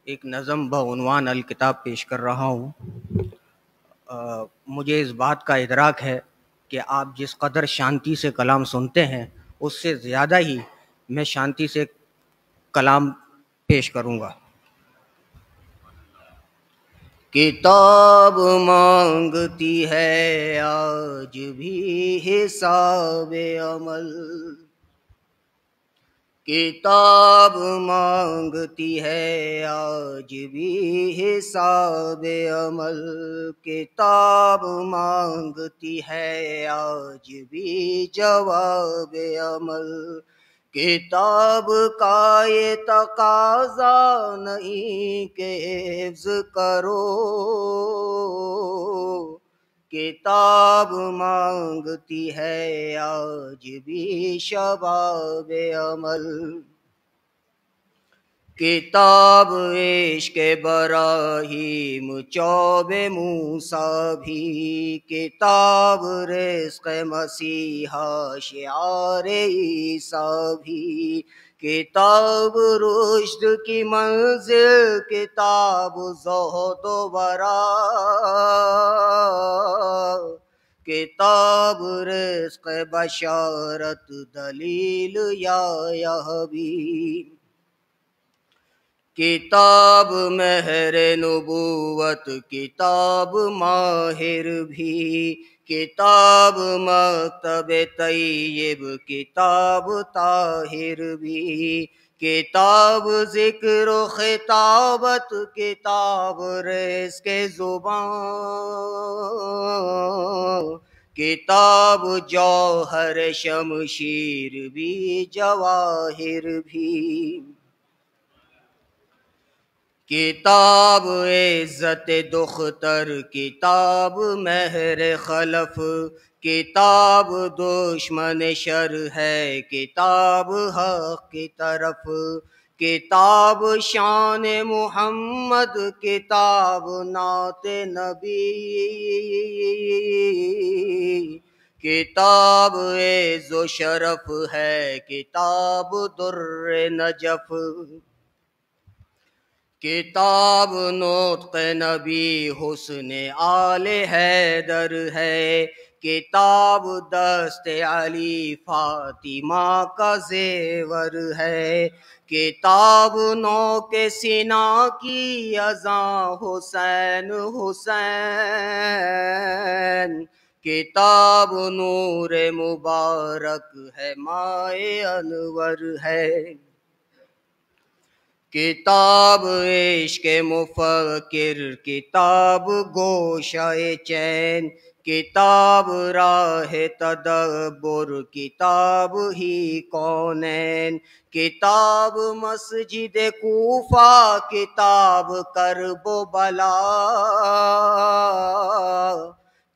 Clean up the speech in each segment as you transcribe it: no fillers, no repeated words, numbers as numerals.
ایک نظم بعنوان الکتاب پیش کر رہا ہوں۔ مجھے اس بات کا ادراک ہے کہ آپ جس قدر شانتی سے کلام سنتے ہیں اس سے زیادہ ہی میں شانتی سے کلام پیش کروں گا۔ کتاب مانگتی ہے آج بھی حساب عمل، کتاب مانگتی ہے آج بھی حساب عمل، کتاب مانگتی ہے آج بھی جواب عمل، کتاب کا یہ تقاضا نہیں کہ حفظ کرو، کتاب مانگتی ہے آج بھی شباب عمل، کتاب عشق براہیم چوب موسیٰ بھی، کتاب رزق مسیحا شعار عیسیٰ بھی، کتاب رشد کی منزل، کتاب زہد و ورع، کتاب رزق بشارت دلیل یا یہوی، کتاب مہر نبوت کتاب ماہر بھی، کتاب مکتب طیب کتاب طاہر بھی، کتاب ذکر و خطابت کتاب رزق زبان، کتاب جوہر شمشیر بھی جواہر بھی، کتاب عزت دختر کتاب مہر خلف، کتاب دشمن شر ہے کتاب حق کی طرف، کتاب شان محمد کتاب نعت نبی، کتاب عز و شرف ہے کتاب در نجف، کتاب نطق نبی حسن آل حیدر ہے، کتاب دست علی فاطمہ کا زیور ہے، کتاب نو کے سینا کی اذاں حسین حسین، کتاب نور مبارک ہے مائے انور ہے، کتاب عشق مفکر کتاب گوشہ چین، کتاب راہ تدبر کتاب ہی کونین، کتاب مسجد کوفہ کتاب کرب و بلا،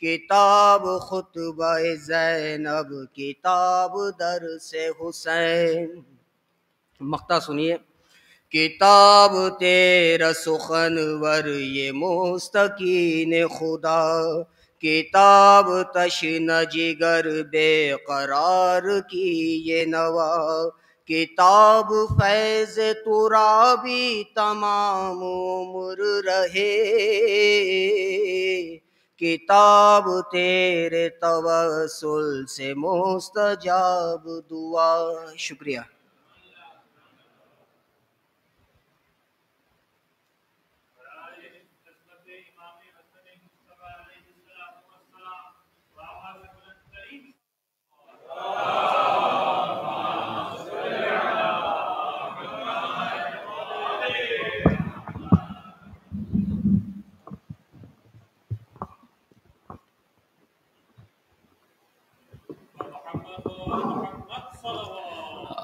کتاب خطبہ زینب کتاب درس حسین۔ مقطع سنیے۔ کتاب تیرا سخنور یہ مستقین خدا، کتاب تشن جگر بے قرار کی یہ نوا، کتاب فیض ترابی تمام عمر رہے، کتاب تیرے توسل سے مستجاب دعا۔ شکریہ۔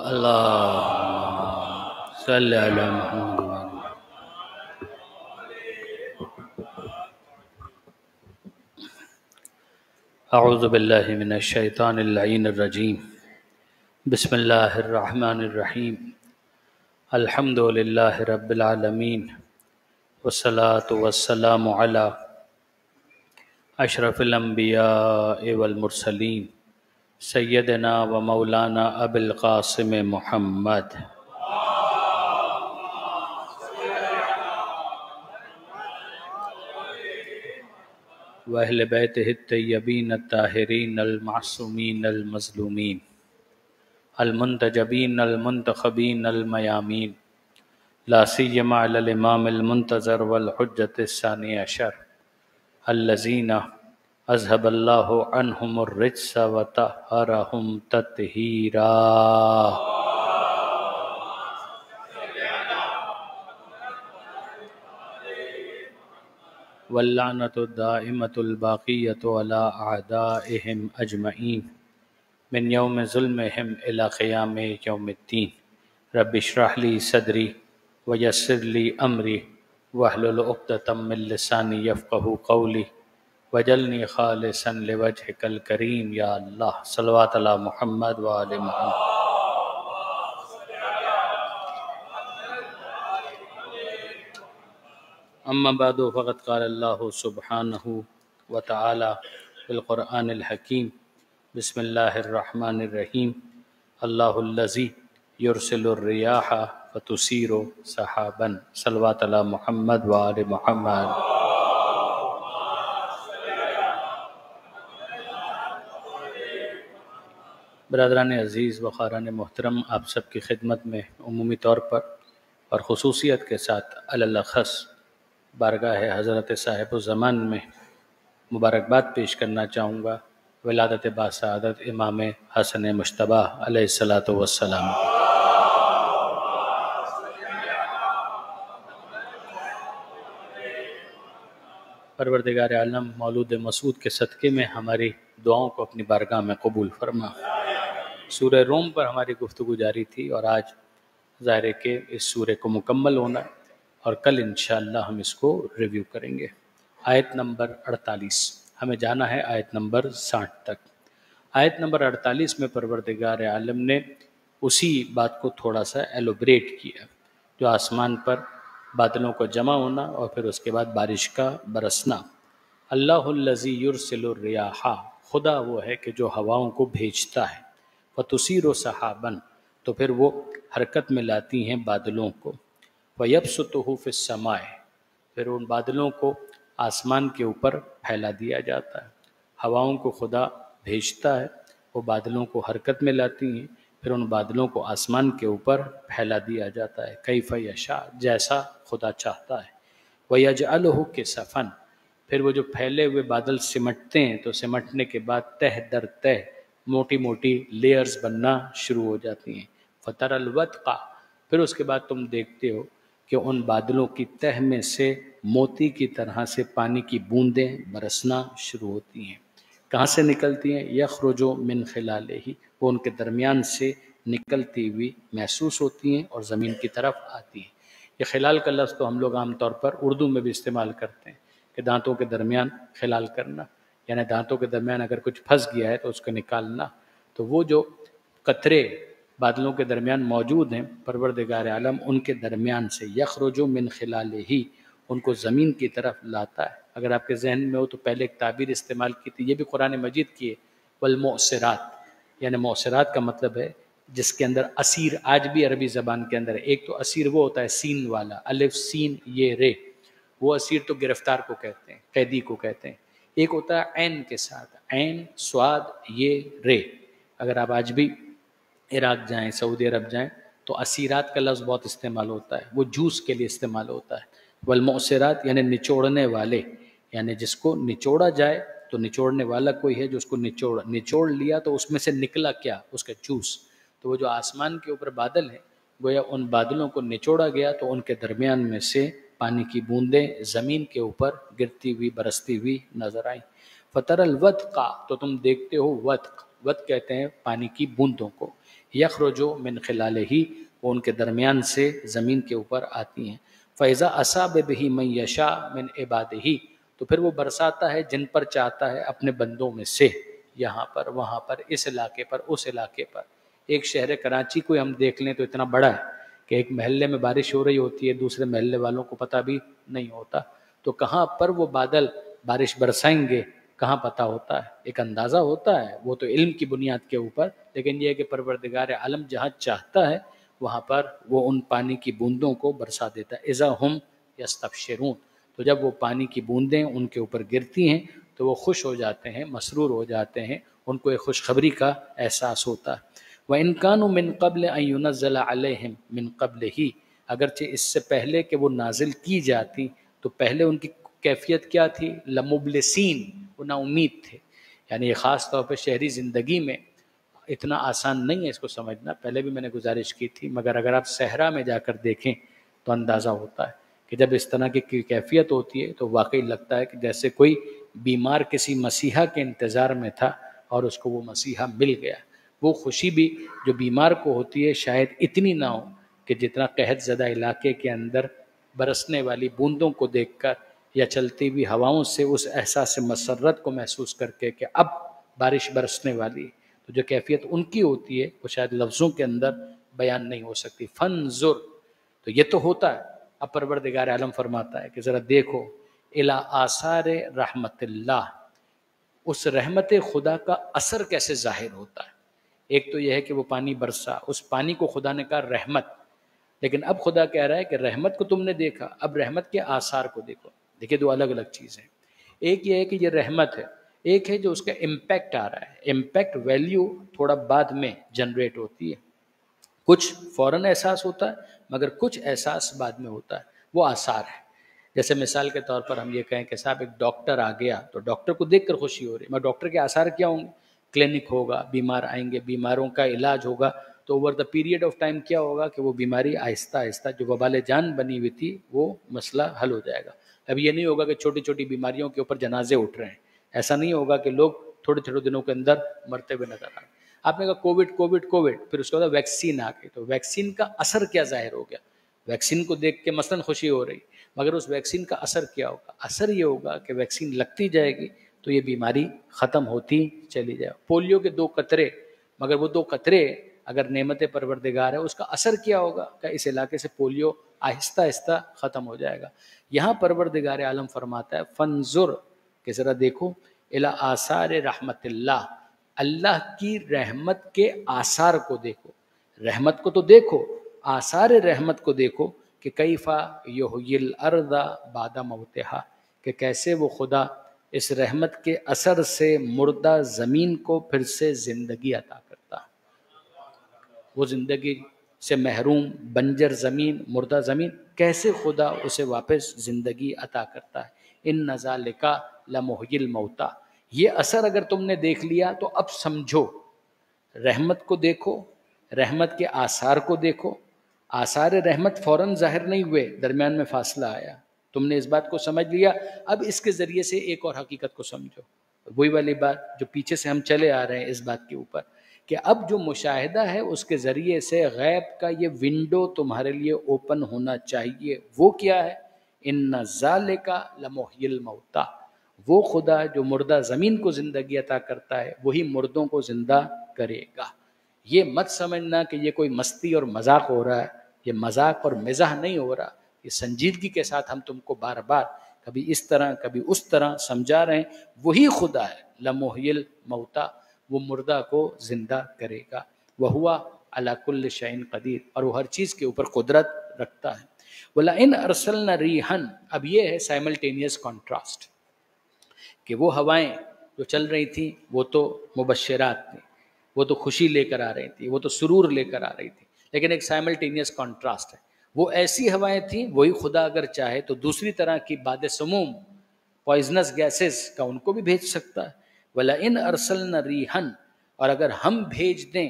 اللہم صلی علی محمد۔ اعوذ باللہ من الشیطان اللعین الرجیم، بسم اللہ الرحمن الرحیم، الحمد للہ رب العالمین، والصلاة والسلام علی اشرف الانبیاء والمرسلین، سیدنا و مولانا ابو القاسم محمد۔ وأهل بيته الطيبين الطاهرين المعصومين المظلومين المنتجبين المنتخبين الميامين، لا سيما على الإمام المنتظر والحجة الثاني عشر الذين أذهب الله عنهم الرجس وطهرهم تطهيرا. واللعنة الدائمة الباقية على أعدائهم أجمعين من يوم ظلمهم إلى قيام يوم الدين. رب اشرح لي صدري ويسر لي أمري واحلل عقدة من لساني يفقه قولي واجعلني خالصا لوجهك الكريم يا الله. صلوات على محمد وآل محمد. اما بعد فقد قال الله سبحانه وتعالى في القرآن الحكيم بسم الله الرحمن الرحيم الله الذي يرسل الرياح فتثير سحابا. صلوات على محمد وآل محمد. برادران عزیز و خاران محترم، آپ سب کی خدمت میں عمومی طور پر اور خصوصیت کے ساتھ الاخص بارگاہ حضرت صاحب الزمان میں مبارکباد پیش کرنا چاہوں گا ولادت باسعادت امام حسن مجتبیٰ علیہ الصلاۃ والسلام. پروردگار عالم مولود مسعود کے صدقے میں ہماری دعاؤں کو اپنی بارگاہ میں قبول فرما. سورہ روم پر ہماری گفتگو جاری تھی اور آج ظاہر ہے کہ اس سورہ کو مکمل ہونا اور کل انشاءاللہ ہم اس کو ریویو کریں گے. آیت نمبر 48 ہمیں جانا ہے آیت نمبر 60 تک. آیت نمبر 48 میں پروردگار عالم نے اسی بات کو تھوڑا سا ایلوبریٹ کیا جو آسمان پر بادلوں کو جمع ہونا اور پھر اس کے بعد بارش کا برسنا. اللہ الذی یرسل الریاح، خدا وہ ہے کہ جو ہواؤں کو بھیجتا ہے. فتصیر سحابا، تو پھر وہ حرکت میں لاتی ہیں بادلوں کو. وَيَبْسُطُهُ فِي السَّمَاءِ، پھر ان بادلوں کو آسمان کے اوپر پھیلا دیا جاتا ہے. ہواؤں کو خدا بھیجتا ہے، وہ بادلوں کو حرکت میں لاتی ہیں، پھر ان بادلوں کو آسمان کے اوپر پھیلا دیا جاتا ہے. کیف یشاء، جیسا خدا چاہتا ہے. وَيَجْعَلُهُ كِسَفًا، پھر وہ جو پھیلے ہوئے بادل سمٹتے ہیں تو سمٹنے کے بعد تہ در تہ موٹی موٹی لیئرز بننا شروع ہو جاتی ہیں. فَتَرَى الْوَدْقَ، پھر اس کے بعد تم دیکھتے ہو کہ ان بادلوں کی تہ میں سے موتی کی طرح سے پانی کی بوندیں برسنا شروع ہوتی ہیں. کہاں سے نکلتی ہیں؟ یخرج من خلالہ، وہ ان کے درمیان سے نکلتی ہوئی محسوس ہوتی ہیں اور زمین کی طرف آتی ہیں. یہ خلال کا لفظ تو ہم لوگ عام طور پر اردو میں بھی استعمال کرتے ہیں کہ دانتوں کے درمیان خلال کرنا، یعنی دانتوں کے درمیان اگر کچھ پھنس گیا ہے تو اس کو نکالنا. تو وہ جو قطرے بادلوں کے درمیان موجود ہیں، پروردگار عالم ان کے درمیان سے یخرج من خلالہ، ان کو زمین کی طرف لاتا ہے. اگر آپ کے ذہن میں ہو تو پہلے ایک تعبیر استعمال کی تھی، یہ بھی قرآن مجید کی ہے، والمؤثرات، یعنی مؤثرات کا مطلب ہے جس کے اندر اسیر، آج بھی عربی زبان کے اندر ہے. ایک تو اسیر وہ ہوتا ہے سین والا، الف سین یہ رے، وہ اسیر تو گرفتار کو کہتے ہیں، قیدی کو کہتے ہیں. ایک ہوتا ہے عین کے ساتھ، عین سواد یہ رے. اگر آپ آج بھی عراق جائیں، سعودی عرب جائیں تو اسیرات کا لفظ بہت استعمال ہوتا ہے، وہ جوس کے لیے استعمال ہوتا ہے. والمؤثرات یعنی نچوڑنے والے، یعنی جس کو نچوڑا جائے تو نچوڑنے والا کوئی ہے جو اس کو نچوڑ لیا تو اس میں سے نکلا کیا؟ اس کا جوس. تو وہ جو آسمان کے اوپر بادل ہیں، گویا ان بادلوں کو نچوڑا گیا تو ان کے درمیان میں سے پانی کی بوندیں زمین کے اوپر گرتی ہوئی برستی ہوئی نظر آئیں. فَتَرَى الْوَدْقَ، تو تم دیکھتے ہو ودق، ودق کہتے ہیں پانی کی بوندوں کو. یخرج من خلالہ، وہ ان کے درمیان سے زمین کے اوپر آتی ہیں. فَإِذَا أَصَابَ بِهِ مَن يَشَاءُ مِنْ عِبَادِهِ، تو پھر وہ برساتا ہے جن پر چاہتا ہے اپنے بندوں میں سے، یہاں پر وہاں پر، اس علاقے پر اس علاقے پر. ایک شہر کراچی کو ہم دیکھ لیں تو اتنا بڑا ہے کہ ایک محلے میں بارش ہو رہی ہوتی ہے، دوسرے محلے والوں کو پتہ بھی نہیں ہوتا. تو کہاں پر وہ بادل بارش برسائیں گے کہاں پتہ ہوتا ہے، ایک اندازہ ہوتا ہے، وہ تو علم کی بنیاد کے اوپر. لیکن یہ ہے کہ پروردگار عالم جہاں چاہتا ہے وہاں پر وہ ان پانی کی بوندوں کو برسا دیتا ہے. اذا ہم یستبشرون، تو جب وہ پانی کی بوندیں ان کے اوپر گرتی ہیں تو وہ خوش ہو جاتے ہیں، مسرور ہو جاتے ہیں، ان کو ایک خوشخبری کا احساس ہوتا ہے۔ وَإِن كَانُوا مِن قَبْلِ أَن يُنَزَّلَ عَلَيْهِم مِن قَبْلِهِ، اگرچہ اس سے پہلے کہ وہ نازل کی جاتی تو پہلے ان کی کیفیت کیا تھی؟ لمبلسین، وہ نا امید تھے۔ یعنی یہ خاص طور پہ شہری زندگی میں اتنا آسان نہیں ہے اس کو سمجھنا، پہلے بھی میں نے گزارش کی تھی، مگر اگر آپ صحرا میں جا کر دیکھیں تو اندازہ ہوتا ہے کہ جب اس طرح کی کیفیت ہوتی ہے تو واقعی لگتا ہے کہ جیسے کوئی بیمار کسی مسیحا کے انتظار میں تھا اور اس کو وہ مسیحا مل گیا۔ وہ خوشی بھی جو بیمار کو ہوتی ہے شاید اتنی نہ ہو کہ جتنا قحط زدہ علاقے کے اندر برسنے والی بوندوں کو دیکھ کر یا چلتی ہوئی ہواؤں سے اس احساس مسرت کو محسوس کر کے کہ اب بارش برسنے والی ہے، تو جو کیفیت ان کی ہوتی ہے وہ شاید لفظوں کے اندر بیان نہیں ہو سکتی۔ فنظر، تو یہ تو ہوتا ہے۔ اب پروردگار عالم فرماتا ہے کہ ذرا دیکھو الی آثار رحمت اللہ، اس رحمت خدا کا اثر کیسے ظاہر ہوتا ہے۔ ایک تو یہ ہے کہ وہ پانی برسا، اس پانی کو خدا نے کہا رحمت، لیکن اب خدا کہہ رہا ہے کہ رحمت کو تم نے دیکھا، اب رحمت کے آثار کو دیکھو۔ دیکھیں دو الگ الگ چیزیں، ایک یہ ہے کہ یہ رحمت ہے، ایک ہے جو اس کا امپیکٹ آ رہا ہے۔ امپیکٹ ویلیو تھوڑا بعد میں جنریٹ ہوتی ہے، کچھ فوراً احساس ہوتا ہے مگر کچھ احساس بعد میں ہوتا ہے، وہ آثار ہے۔ جیسے مثال کے طور پر ہم یہ کہیں کہ صاحب ایک ڈاکٹر آ گیا تو ڈاکٹر کو دیکھ کر خوشی ہو رہی ہے، مگر ڈاکٹر کے آثار کیا ہوں گے؟ کلینک ہوگا، بیمار آئیں گے، بیماروں کا علاج ہوگا، تو over the period of time کیا ہوگا کہ وہ بیماری آہستہ آہستہ جو وبال جان بنی ہوئی تھی وہ مسئلہ حل ہو جائے گا۔ اب یہ نہیں ہوگا کہ چھوٹی چھوٹی بیماریوں کے اوپر جنازے اٹھ رہے ہیں، ایسا نہیں ہوگا کہ لوگ تھوڑے تھوڑے دنوں کے اندر مرتے ہوئے نظر آ رہے ہیں۔ آپ نے کہا کووڈ، پھر اس کے بعد ویکسین آ گئی، تو ویکسین کا اثر کیا ظاہر ہو گیا؟ ویکسین کو دیکھ کے مثلاً خوشی ہو رہی، مگر اس ویکسین کا اثر کیا ہوگا؟ اثر یہ ہوگا کہ ویکسین لگتی جائے گی تو یہ بیماری ختم ہوتی چلی جائے۔ پولیو کے 2 قطرے، مگر وہ 2 قطرے اگر نعمت پروردگار ہے اس کا اثر کیا ہوگا کہ اس علاقے سے پولیو آہستہ آہستہ ختم ہو جائے گا۔ یہاں پروردگار عالم فرماتا ہے فنظر، کہ ذرا دیکھو الی آثار رحمت اللہ، اللہ کی رحمت کے آثار کو دیکھو۔ رحمت کو تو دیکھو، آثار رحمت کو دیکھو کہ کیفا یحیی الارض بعد موتہا، کہ کیسے وہ خدا اس رحمت کے اثر سے مردہ زمین کو پھر سے زندگی عطا کرتا ہے۔ وہ زندگی سے محروم بنجر زمین، مردہ زمین، کیسے خدا اسے واپس زندگی عطا کرتا ہے۔ ان ذالک لمحیی الموتى، یہ اثر اگر تم نے دیکھ لیا تو اب سمجھو، رحمت کو دیکھو، رحمت کے آثار کو دیکھو۔ آثار رحمت فوراً ظاہر نہیں ہوئے، درمیان میں فاصلہ آیا، تم نے اس بات کو سمجھ لیا، اب اس کے ذریعے سے ایک اور حقیقت کو سمجھو۔ وہی والی بات جو پیچھے سے ہم چلے آ رہے ہیں اس بات کے اوپر، کہ اب جو مشاہدہ ہے اس کے ذریعے سے غیب کا یہ ونڈو تمہارے لیے اوپن ہونا چاہیے۔ وہ کیا ہے؟ ان ذالک لمحیی الموتى، وہ خدا جو مردہ زمین کو زندگی عطا کرتا ہے وہی مردوں کو زندہ کرے گا۔ یہ مت سمجھنا کہ یہ کوئی مستی اور مذاق ہو رہا ہے، یہ مذاق اور مزاح نہیں ہو رہا، یہ سنجیدگی کے ساتھ ہم تم کو بار بار کبھی اس طرح کبھی اس طرح سمجھا رہے ہیں۔ وہی خدا ہے لمحیی الموتى، وہ مردہ کو زندہ کرے گا۔ وہو علی کل شیء قدیر، اور وہ ہر چیز کے اوپر قدرت رکھتا ہے۔ وَلَئِنْ أَرْسَلْنَا رِيحًا، اب یہ ہے سائملٹینیس کانٹراسٹ، کہ وہ ہوائیں جو چل رہی تھیں وہ تو مبشرات تھیں، وہ تو خوشی لے کر آ رہی تھی، وہ تو سرور لے کر آ رہی تھی، لیکن ایک سائملٹینیس کانٹراسٹ ہے۔ وہ ایسی ہوائیں تھیں، وہی خدا اگر چاہے تو دوسری طرح کی باد سموم، پوائزنس گیسز کا ان کو بھی بھیج سکتا ہے۔ وَلَئِنْ أَرْسَلْنَا رِيحًا، اور اگر ہم بھیج دیں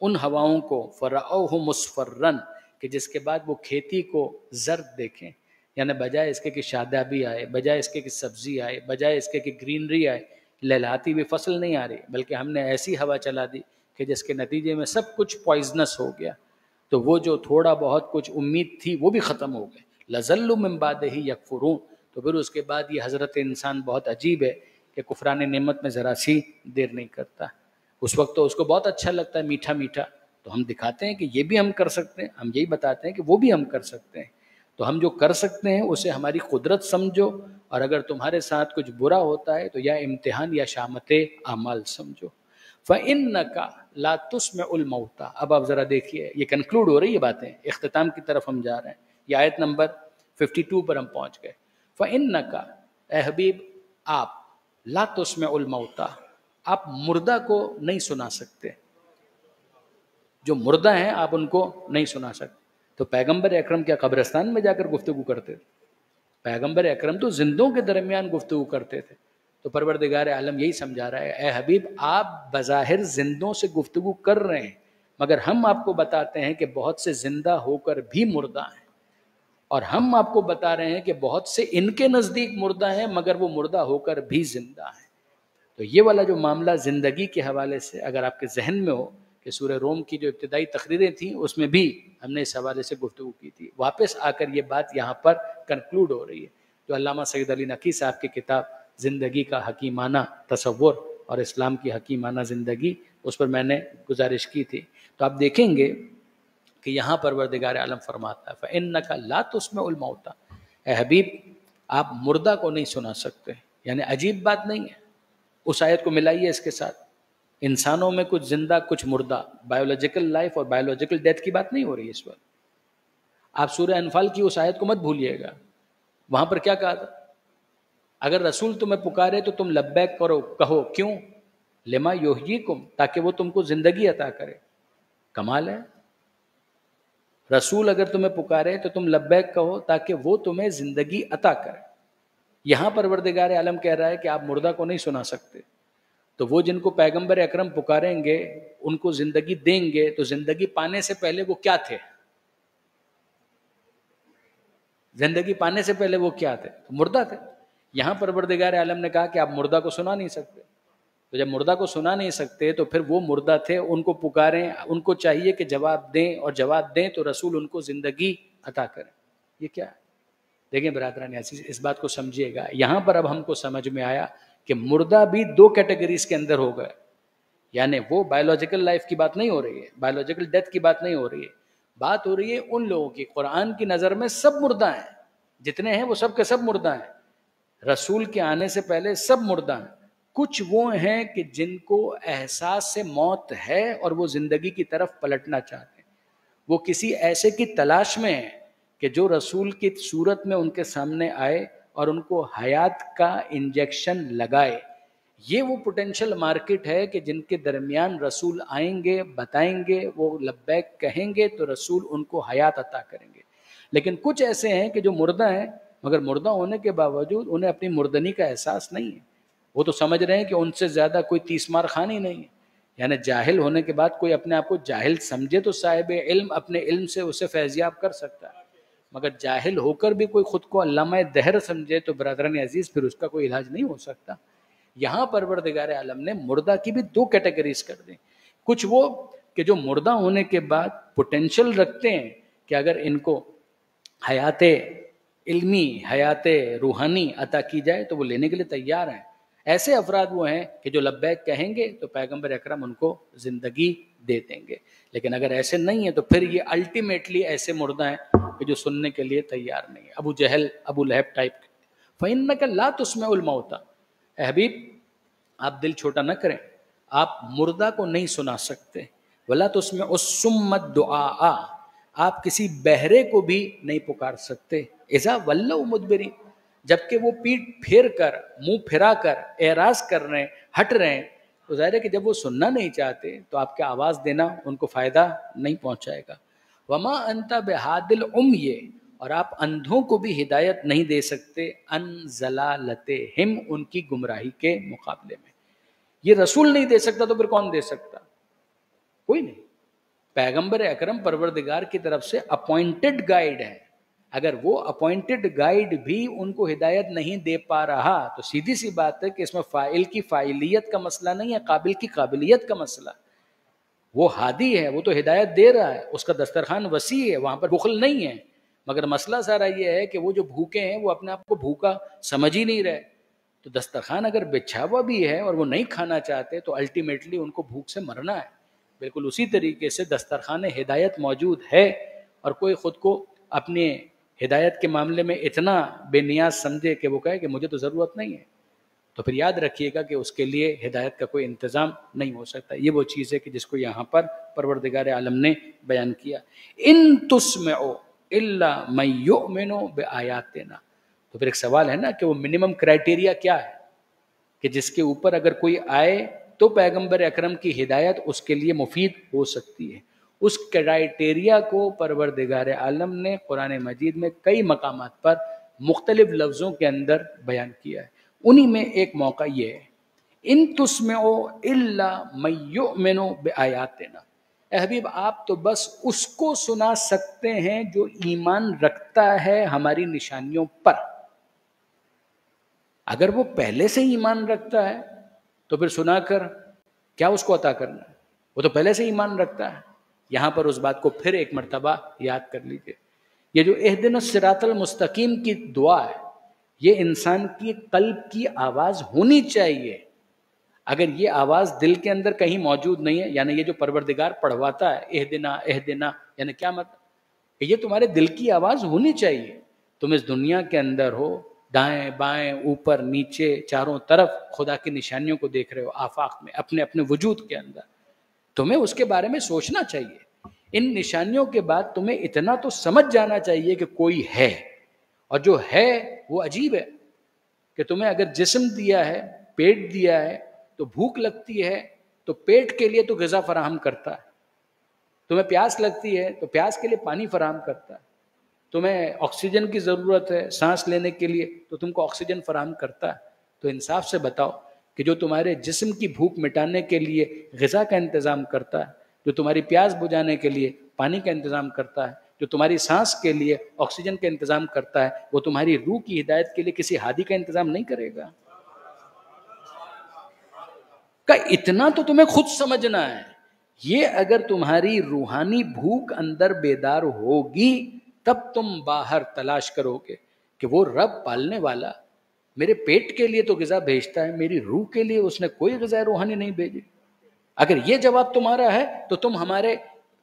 ان ہواؤں کو، فَرَأَوْهُ مُصْفَرًّا، کہ جس کے بعد وہ کھیتی کو زرد دیکھیں، یعنی بجائے اس کے کہ شادابی آئے، بجائے اس کے کہ سبزی آئے، بجائے اس کے کہ گرینری آئے، لہلاتی ہوئی فصل نہیں آ رہی، بلکہ ہم نے ایسی ہوا چلا دی کہ جس کے نتیجے میں سب کچھ پوائزنس ہو گیا، تو وہ جو تھوڑا بہت کچھ امید تھی وہ بھی ختم ہو گئے۔ لَظَلُّوا مِن بَعْدِهِ يَكْفُرُونَ، تو پھر اس کے بعد یہ حضرت انسان بہت عجیب ہے کہ کفران نعمت میں ذرا سی دیر نہیں کرتا۔ اس وقت تو اس کو بہت اچھا لگتا ہے میٹھا میٹھا، تو ہم دکھاتے ہیں کہ یہ بھی ہم کر سکتے ہیں، ہم یہی بتاتے ہیں کہ وہ بھی ہم کر سکتے ہیں۔ تو ہم جو کر سکتے ہیں اسے ہماری قدرت سمجھو، اور اگر تمہارے ساتھ کچھ برا ہوتا ہے تو یا امتحان یا شامت اعمال سمجھو۔ فَإِنَّكَ لَا تُسْمِعُ الْمَوْتَى، اب آپ ذرا دیکھیے، یہ کنکلوڈ ہو رہی ہے باتیں، اختتام کی طرف ہم جا رہے ہیں، یہ آیت نمبر 52 پر ہم پہنچ گئے۔ فَإِنَّكَ، اے حبیب آپ، لا تسمع الموتى، آپ مردہ کو نہیں سنا سکتے، جو مردہ ہیں آپ ان کو نہیں سنا سکتے. تو پیغمبر اکرم کیا قبرستان میں جا کر گفتگو کرتے تھے؟ پیغمبر اکرم تو زندوں کے درمیان گفتگو کرتے تھے. تو پروردگار عالم یہی سمجھا رہا ہے، اے حبیب آپ بظاہر زندوں سے گفتگو کر رہے ہیں، مگر ہم آپ کو بتاتے ہیں کہ بہت سے زندہ ہو کر بھی مردہ ہیں، اور ہم آپ کو بتا رہے ہیں کہ بہت سے ان کے نزدیک مردہ ہیں مگر وہ مردہ ہو کر بھی زندہ ہیں. تو یہ والا جو معاملہ زندگی کے حوالے سے اگر آپ کے ذہن میں ہو کہ سورہ روم کی جو ابتدائی تقریریں تھیں اس میں بھی ہم نے اس حوالے سے گفتگو کی تھی، واپس آ کر یہ بات یہاں پر کنکلوڈ ہو رہی ہے. جو علامہ سید علی نقی صاحب کی کتاب زندگی کا حکیمانہ تصور اور اسلام کی حکیمانہ زندگی، اس پر میں نے گزارش کی تھی. تو آپ دیکھیں گے کہ یہاں پروردگار عالم فرماتا ہے فَإِنَّكَ لَا تُسْمِعُ الْمَوْتَى، اے حبیب آپ مردہ کو نہیں سنا سکتے. یعنی عجیب بات نہیں ہے. اس آیت کو ملائیے اس کے ساتھ، انسانوں میں کچھ زندہ کچھ مردہ، بایولوجیکل لائف اور بایولوجیکل ڈیتھ کی بات نہیں ہو رہی ہے اس وقت. آپ سورہ انفال کی اس آیت کو مت بھولیے گا، وہاں پر کیا کہا تھا؟ اگر رسول تمہیں پکارے تو تم لبیک کرو، کہو کیوں؟ لما یحییکم، تاکہ وہ تم کو زندگی عطا کرے. کمال ہے، رسول اگر تمہیں پکارے تو تم لبیک کہو تاکہ وہ تمہیں زندگی عطا کرے. یہاں پروردگار عالم کہہ رہا ہے کہ آپ مردہ کو نہیں سنا سکتے. تو وہ جن کو پیغمبر اکرم پکاریں گے ان کو زندگی دیں گے، تو زندگی پانے سے پہلے وہ کیا تھے؟ زندگی پانے سے پہلے وہ کیا تھے؟ مردہ تھے. یہاں پروردگار عالم نے کہا کہ آپ مردہ کو سنا نہیں سکتے. تو جب مردہ کو سنا نہیں سکتے تو پھر وہ مردہ تھے، ان کو پکاریں، ان کو چاہیے کہ جواب دیں، اور جواب دیں تو رسول ان کو زندگی عطا کریں. یہ کیا ہے؟ دیکھیں برادران عزیز، اس بات کو سمجھیے گا. یہاں پر اب ہم کو سمجھ میں آیا کہ مردہ بھی دو کیٹیگریز کے اندر ہو گئے. یعنی وہ بایولوجیکل لائف کی بات نہیں ہو رہی ہے، بایولوجیکل ڈیتھ کی بات نہیں ہو رہی ہے، بات ہو رہی ہے ان لوگوں کی قرآن کی نظر میں سب مردہ ہیں، جتنے ہیں وہ سب کے سب مردہ ہیں. رسول کے آنے سے پہلے سب مردہ ہیں. کچھ وہ ہیں کہ جن کو احساس سے موت ہے اور وہ زندگی کی طرف پلٹنا چاہتے ہیں. وہ کسی ایسے کی تلاش میں ہیں کہ جو رسول کی صورت میں ان کے سامنے آئے اور ان کو حیات کا انجیکشن لگائے. یہ وہ پوٹینشل مارکیٹ ہے کہ جن کے درمیان رسول آئیں گے، بتائیں گے، وہ لبیک کہیں گے تو رسول ان کو حیات عطا کریں گے. لیکن کچھ ایسے ہیں کہ جو مردہ ہیں، مگر مردہ ہونے کے باوجود انہیں اپنی مردنی کا احساس نہیں ہے. وہ تو سمجھ رہے ہیں کہ ان سے زیادہ کوئی تیسمار خان ہی نہیں ہے. یعنی جاہل ہونے کے بعد کوئی اپنے آپ کو جاہل سمجھے تو صاحب علم اپنے علم سے اسے فیضیاب کر سکتا ہے، مگر جاہل ہو کر بھی کوئی خود کو علامہ دہر سمجھے تو برادران عزیز پھر اس کا کوئی علاج نہیں ہو سکتا. یہاں پروردگار عالم نے مردہ کی بھی دو کیٹیگریز کر دیں. کچھ وہ کہ جو مردہ ہونے کے بعد پوٹینشل رکھتے ہیں کہ اگر ان کو حیات علمی، حیات روحانی عطا کی جائے تو وہ لینے کے لیے تیار ہیں. ایسے افراد وہ ہیں کہ جو لبیک کہیں گے تو پیغمبر اکرم ان کو زندگی دے دیں گے. لیکن اگر ایسے نہیں ہیں تو پھر یہ الٹیمیٹلی ایسے مردہ ہیں کہ جو سننے کے لیے تیار نہیں ہیں. ابو جہل، ابو لہب ٹائپ. فَإِنَّكَ لَا تُسْمِعُ الْمَوْتَى، اے حبیب آپ دل چھوٹا نہ کریں، آپ مردہ کو نہیں سنا سکتے. وَلَا تُسْمِعُ الصُّمَّ الدُّعَاءَ، آپ کسی بہرے کو بھی نہیں پکار سکتے. اِذَا وَلَّوْا مُدْبِرِينَ، جبکہ وہ پیٹ پھیر کر، منہ پھرا کر اعراض کر رہے ہیں، ہٹ رہے ہیں. تو ظاہر ہے کہ جب وہ سننا نہیں چاہتے تو آپ کے آواز دینا ان کو فائدہ نہیں پہنچائے گا. وَمَا أَنْتَ بِهَادِ الْعُمْيِ، اور آپ اندھوں کو بھی ہدایت نہیں دے سکتے ان ضلالتہم، ان کی گمراہی کے مقابلے میں. یہ رسول نہیں دے سکتا تو پھر کون دے سکتا؟ کوئی نہیں. پیغمبر اکرم پروردگار کی طرف سے اپوائنٹڈ گائیڈ ہے. اگر وہ اپوائنٹڈ گائیڈ بھی ان کو ہدایت نہیں دے پا رہا تو سیدھی سی بات ہے کہ اس میں فاعل کی فاعلیت کا مسئلہ نہیں ہے، قابل کی قابلیت کا مسئلہ. وہ ہادی ہے، وہ تو ہدایت دے رہا ہے، اس کا دسترخوان وسیع ہے، وہاں پر بخل نہیں ہے. مگر مسئلہ سارا یہ ہے کہ وہ جو بھوکے ہیں وہ اپنے آپ کو بھوکا سمجھ ہی نہیں رہے. تو دسترخوان اگر بچھا ہوا بھی ہے اور وہ نہیں کھانا چاہتے تو الٹیمیٹلی ان کو بھوک سے مرنا ہے. بالکل اسی طریقے سے دسترخوان ہدایت موجود ہے اور کوئی خود کو اپنے ہدایت کے معاملے میں اتنا بے نیاز سمجھے کہ وہ کہے کہ مجھے تو ضرورت نہیں ہے، تو پھر یاد رکھیے گا کہ اس کے لیے ہدایت کا کوئی انتظام نہیں ہو سکتا. یہ وہ چیز ہے کہ جس کو یہاں پر پروردگار عالم نے بیان کیا. ان تسمعوا الا من یؤمن بآیاتنا. تو پھر ایک سوال ہے نا کہ وہ منیمم کرائٹیریا کیا ہے؟ کہ جس کے اوپر اگر کوئی آئے تو پیغمبر اکرم کی ہدایت اس کے لیے مفید ہو سکتی ہے. اس کرائیٹیریا کو پروردگار عالم نے قرآن مجید میں کئی مقامات پر مختلف لفظوں کے اندر بیان کیا ہے. انہی میں ایک موقع یہ ہے، ان تسمعوا الا من یؤمن بآیاتنا. اے حبیب آپ تو بس اس کو سنا سکتے ہیں جو ایمان رکھتا ہے ہماری نشانیوں پر. اگر وہ پہلے سے ایمان رکھتا ہے تو پھر سنا کر کیا اس کو عطا کرنا ہے، وہ تو پہلے سے ایمان رکھتا ہے. یہاں پر اس بات کو پھر ایک مرتبہ یاد کر لیجئے. یہ جو اہدنا الصراط المستقیم کی دعا ہے، یہ انسان کی قلب کی آواز ہونی چاہیے. اگر یہ آواز دل کے اندر کہیں موجود نہیں ہے، یعنی یہ جو پروردگار پڑھواتا ہے اہدنا اہدنا، یعنی کیا مطلب کہ یہ تمہارے دل کی آواز ہونی چاہیے. تم اس دنیا کے اندر ہو، دائیں بائیں اوپر نیچے چاروں طرف خدا کی نشانیوں کو دیکھ رہے ہو، آفاق میں اپنے اپنے وجود کے اندر. تمہیں اس کے بارے میں سوچنا چاہیے. ان نشانیوں کے بعد تمہیں اتنا تو سمجھ جانا چاہیے کہ کوئی ہے، اور جو ہے وہ عجیب ہے. کہ تمہیں اگر جسم دیا ہے، پیٹ دیا ہے، تو بھوک لگتی ہے تو پیٹ کے لیے تو غذا فراہم کرتا ہے. تمہیں پیاس لگتی ہے تو پیاس کے لیے پانی فراہم کرتا ہے. تمہیں آکسیجن کی ضرورت ہے سانس لینے کے لیے تو تم کو آکسیجن فراہم کرتا ہے. تو انصاف سے بتاؤ کہ جو تمہارے جسم کی بھوک مٹانے کے لیے غذا کا انتظام کرتا ہے، جو تمہاری پیاس بجھانے کے لیے پانی کا انتظام کرتا ہے، جو تمہاری سانس کے لیے آکسیجن کا انتظام کرتا ہے، وہ تمہاری روح کی ہدایت کے لیے کسی ہادی کا انتظام نہیں کرے گا؟ کہ اتنا تو تمہیں خود سمجھنا ہے. یہ اگر تمہاری روحانی بھوک اندر بیدار ہوگی تب تم باہر تلاش کرو گے کہ وہ رب پالنے والا میرے پیٹ کے لیے تو غذا بھیجتا ہے، میری روح کے لیے اس نے کوئی غذا روحانی نہیں بھیجی. اگر یہ جواب تمہارا ہے تو تم ہمارے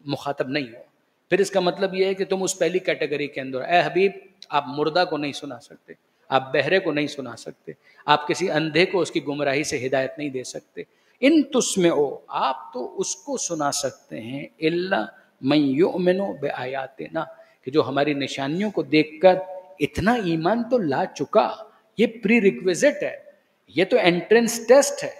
مخاطب نہیں ہو. پھر اس کا مطلب یہ ہے کہ تم اس پہلی کیٹیگری کے اندر. اے حبیب آپ مردہ کو نہیں سنا سکتے، آپ بہرے کو نہیں سنا سکتے، آپ کسی اندھے کو اس کی گمراہی سے ہدایت نہیں دے سکتے. ان تسمعوا آپ تو اس کو سنا سکتے ہیں الا من یؤمن بآیاتنا، کہ جو ہماری نشانیوں کو دیکھ کر اتنا ایمان تو لا چکا. یہ پری ریکویزٹ ہے، یہ تو انٹرنس ٹیسٹ ہے،